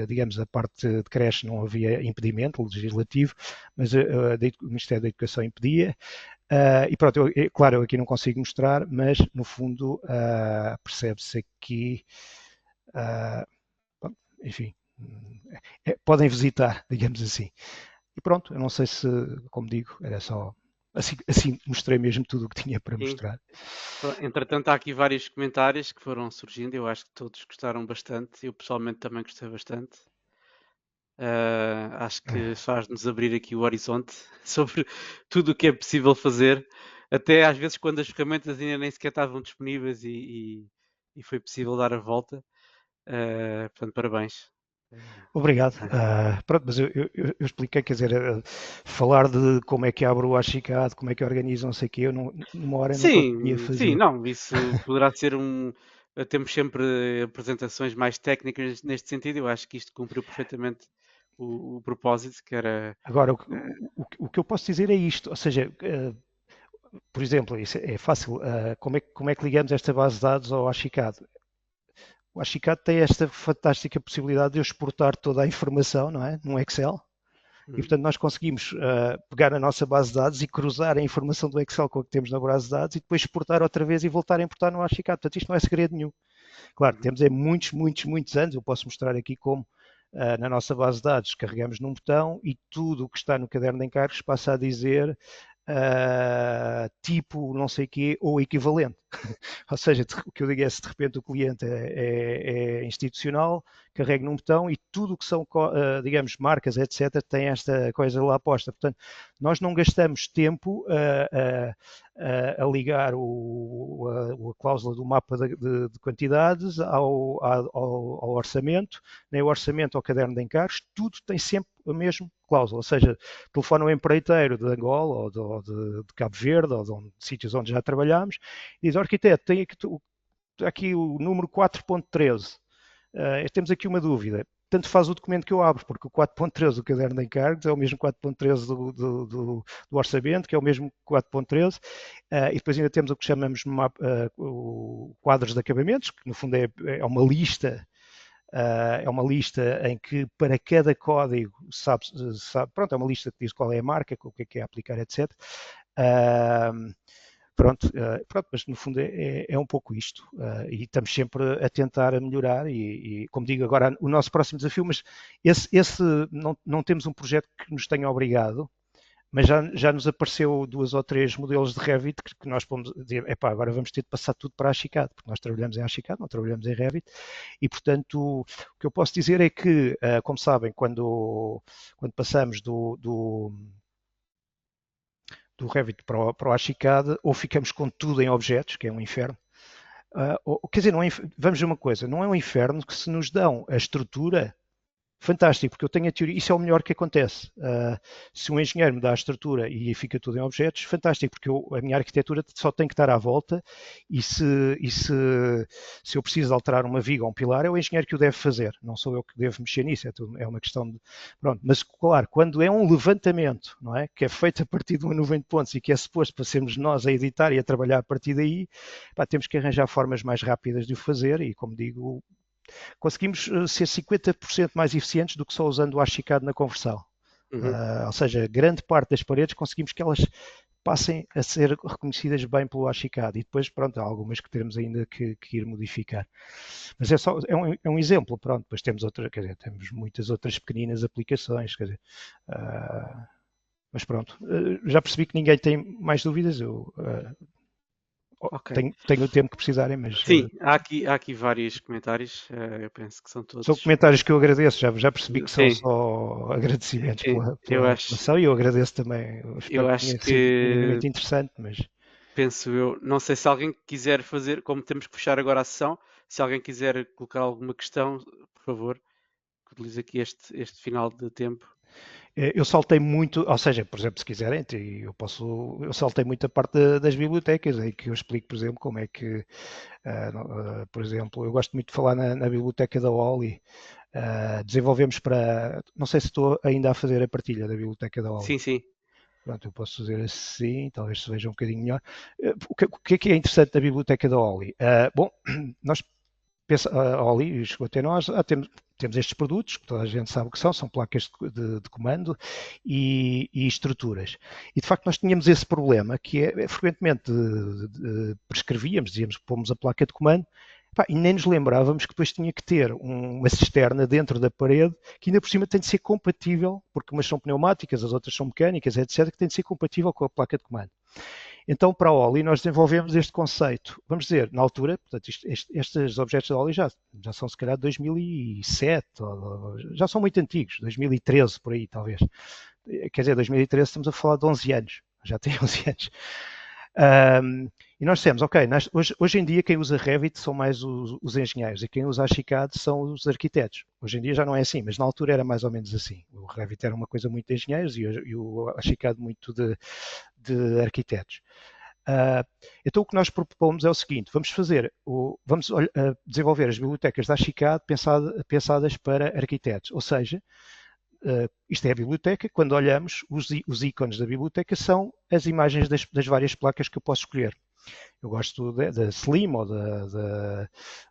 Digamos, a parte de creche não havia impedimento legislativo, mas o Ministério da Educação impedia. E pronto, claro, eu aqui não consigo mostrar, mas no fundo percebe-se aqui, enfim, podem visitar, digamos assim. E pronto, eu não sei se, como digo, era só. Assim mostrei mesmo tudo o que tinha para Sim. mostrar. Entretanto, há aqui vários comentários que foram surgindo. Eu acho que todos gostaram bastante. Eu pessoalmente também gostei bastante. Acho que faz-nos abrir aqui o horizonte sobre tudo o que é possível fazer. Até às vezes quando as ferramentas ainda nem sequer estavam disponíveis e foi possível dar a volta. Portanto, parabéns. Obrigado. Pronto, mas eu expliquei, quer dizer, falar de como é que abro o Ashicad, como é que organizo, não sei o quê, eu numa hora eu não conseguia Sim, fazer. não, isso poderá ser temos sempre apresentações mais técnicas neste sentido. Eu acho que isto cumpriu perfeitamente o propósito, que era. Agora, eh, o que eu posso dizer é isto, ou seja, por exemplo, isso é fácil, como é que ligamos esta base de dados ao Ashicad? O Ashicad tem esta fantástica possibilidade de eu exportar toda a informação, não é? Num Excel. E, uhum, portanto, nós conseguimos pegar na nossa base de dados e cruzar a informação do Excel com a que temos na base de dados e depois exportar outra vez e voltar a importar no Archicad. Portanto, isto não é segredo nenhum. Claro, uhum, temos muitos anos, eu posso mostrar aqui como na nossa base de dados carregamos num botão e tudo o que está no caderno de encargos passa a dizer tipo não sei quê ou equivalente. Ou seja, o que eu digo é se de repente o cliente é institucional, carrega num botão e tudo o que são, digamos, marcas, etc., tem esta coisa lá posta. Portanto, nós não gastamos tempo a ligar a cláusula do mapa de quantidades ao orçamento, nem o orçamento ao caderno de encargos, tudo tem sempre a mesma cláusula, ou seja, telefone ao empreiteiro de Angola ou de Cabo Verde ou de sítios onde já trabalhámos e diz, arquiteto, tem aqui o número 4.13, temos aqui uma dúvida, tanto faz o documento que eu abro, porque o 4.13 do caderno de encargos é o mesmo 4.13 do orçamento, que é o mesmo 4.13, e depois ainda temos o que chamamos quadros de acabamentos, que no fundo é uma lista. É uma lista em que para cada código pronto, é uma lista que diz qual é a marca, o que é aplicar, etc. Pronto, pronto, mas no fundo é um pouco isto. E estamos sempre a tentar melhorar e, como digo, agora o nosso próximo desafio, mas esse não temos um projeto que nos tenha obrigado, mas já nos apareceu 2 ou 3 modelos de Revit que nós podemos dizer, epá, agora vamos ter de passar tudo para a Archicad, porque nós trabalhamos em Archicad, não trabalhamos em Revit, e portanto o que eu posso dizer é que, como sabem, quando passamos do Revit para o Archicad, ou ficamos com tudo em objetos, que é um inferno, quer dizer, não é, vamos ver uma coisa, não é um inferno que se nos dão a estrutura, fantástico, porque eu tenho a teoria, isso é o melhor que acontece. Se um engenheiro me dá a estrutura e fica tudo em objetos, fantástico, porque a minha arquitetura só tem que estar à volta e se eu preciso alterar uma viga ou um pilar, é o engenheiro que o deve fazer, não sou eu que devo mexer nisso, é uma questão de... Pronto, mas claro, quando é um levantamento, não é? Que é feito a partir de uma nuvem de pontos e que é suposto para sermos nós a editar e a trabalhar a partir daí, pá, temos que arranjar formas mais rápidas de o fazer e, como digo, conseguimos ser 50% mais eficientes do que só usando o Archicad na conversão. Ou seja, grande parte das paredes conseguimos que elas passem a ser reconhecidas bem pelo Archicad e depois, pronto, há algumas que teremos ainda que ir modificar. Mas é um exemplo, pronto, depois temos temos muitas outras pequeninas aplicações, quer dizer, mas pronto, já percebi que ninguém tem mais dúvidas, eu Ok. tenho o tempo que precisarem, mas... Sim, há aqui vários comentários, eu penso que são todos... São comentários que eu agradeço, já percebi que são Sim. só agradecimentos pela acho, informação e eu agradeço também, espero que tenha sido minimamente interessante, mas... Penso eu, não sei se alguém quiser fazer, como temos que fechar agora a sessão, se alguém quiser colocar alguma questão, por favor, que utilize aqui este final de tempo. Eu saltei muito, ou seja, por exemplo, se quiserem, eu saltei muito a parte das bibliotecas, aí que eu explico, por exemplo, como é que, por exemplo, eu gosto muito de falar na biblioteca da Oli, desenvolvemos não sei se estou ainda a fazer a partilha da biblioteca da Oli. Sim, sim. Pronto, eu posso fazer assim, talvez se veja um bocadinho melhor. O que é interessante da biblioteca da Oli? Bom, nós a Oli chegou até nós, temos estes produtos, que toda a gente sabe o que são placas de comando e estruturas. E de facto nós tínhamos esse problema, que frequentemente prescrevíamos, dizíamos que pomos a placa de comando, e nem nos lembrávamos que depois tinha que ter uma cisterna dentro da parede, que ainda por cima tem de ser compatível, porque umas são pneumáticas, as outras são mecânicas, etc., que tem de ser compatível com a placa de comando. Então, para a Oli, nós desenvolvemos este conceito. Vamos dizer, na altura, portanto, estes objetos da Oli já são se calhar de 2007, já são muito antigos, 2013 por aí, talvez. Quer dizer, 2013 estamos a falar de 11 anos, já tem 11 anos. E nós dissemos, ok, hoje em dia quem usa Revit são mais os engenheiros e quem usa Archicad são os arquitetos. Hoje em dia já não é assim, mas na altura era mais ou menos assim. O Revit era uma coisa muito de engenheiros e o Archicad muito de arquitetos. Então o que nós propomos é o seguinte, vamos desenvolver as bibliotecas da Archicad pensadas para arquitetos, ou seja, isto é a biblioteca, quando olhamos, os ícones da biblioteca são as imagens das várias placas que eu posso escolher. Eu gosto da Slim ou agora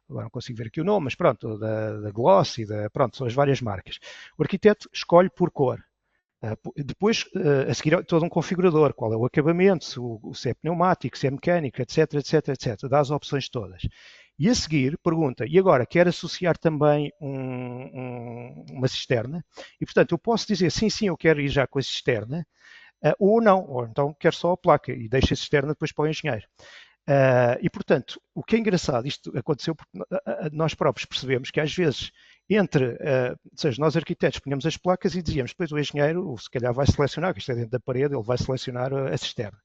não consigo ver aqui o nome, mas pronto, da Gloss pronto, são as várias marcas. O arquiteto escolhe por cor. Depois, a seguir, todo um configurador, qual é o acabamento, se é pneumático, se é mecânico, etc, etc, etc. Dá as opções todas. E a seguir, pergunta, e agora, quer associar também uma cisterna? E, portanto, eu posso dizer, sim, eu quero ir já com a cisterna, ou não, ou então quero só a placa e deixo a cisterna depois para o engenheiro. E, portanto, o que é engraçado, isto aconteceu porque nós próprios percebemos que às vezes ou seja, nós arquitetos punhamos as placas e dizíamos, depois o engenheiro se calhar vai selecionar, que isto é dentro da parede, ele vai selecionar a cisterna.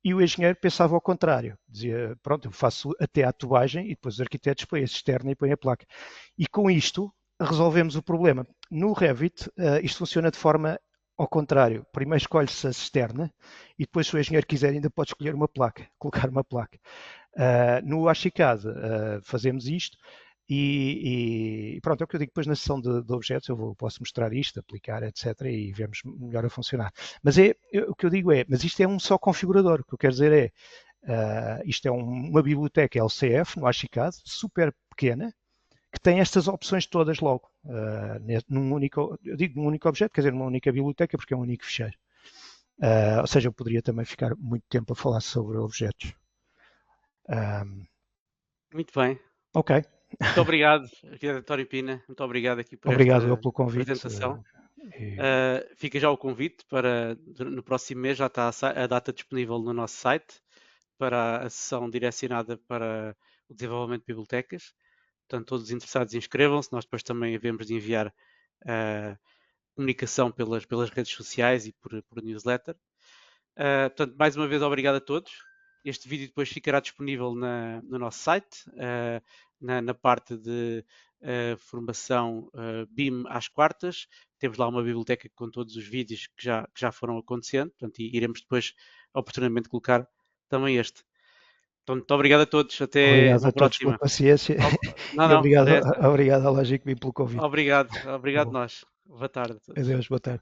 E o engenheiro pensava ao contrário, dizia, pronto, eu faço até a tubagem e depois os arquitetos põem a cisterna e põem a placa. E com isto resolvemos o problema. No Revit, isto funciona de forma ao contrário. Primeiro escolhe-se a cisterna e depois, se o engenheiro quiser, ainda pode escolher uma placa, colocar uma placa. No Archicad fazemos isto e pronto, é o que eu digo depois na sessão de objetos, posso mostrar isto, aplicar, etc. e vemos melhor a funcionar. Mas o que eu digo mas isto é um só configurador. O que eu quero dizer isto é uma biblioteca LCF no Archicad, super pequena, que tem estas opções todas logo, eu digo num único objeto, quer dizer, numa única biblioteca, porque é um único fecheiro. Ou seja, eu poderia também ficar muito tempo a falar sobre objetos. Muito bem. Ok. Muito obrigado, arquiteto António Pina. Muito obrigado aqui por Obrigado eu esta pelo convite. apresentação. E- Fica já o convite para no próximo mês, já está a data disponível no nosso site para a sessão direcionada para o desenvolvimento de bibliotecas. Portanto, todos os interessados inscrevam-se. Nós depois também havemos de enviar comunicação pelas redes sociais e por newsletter. Portanto, mais uma vez, obrigado a todos. Este vídeo depois ficará disponível no nosso site, na parte de formação BIM às quartas. Temos lá uma biblioteca com todos os vídeos que já foram acontecendo, portanto, iremos depois oportunamente colocar também este. Então, muito obrigado a todos. Até Obrigado uma a todos pela próxima. paciência Não, e não, obrigado, ora é essa. obrigado ao Logic Bim pelo convite. Obrigado Tá bom. nós. Boa tarde a todos. Adeus, boa tarde.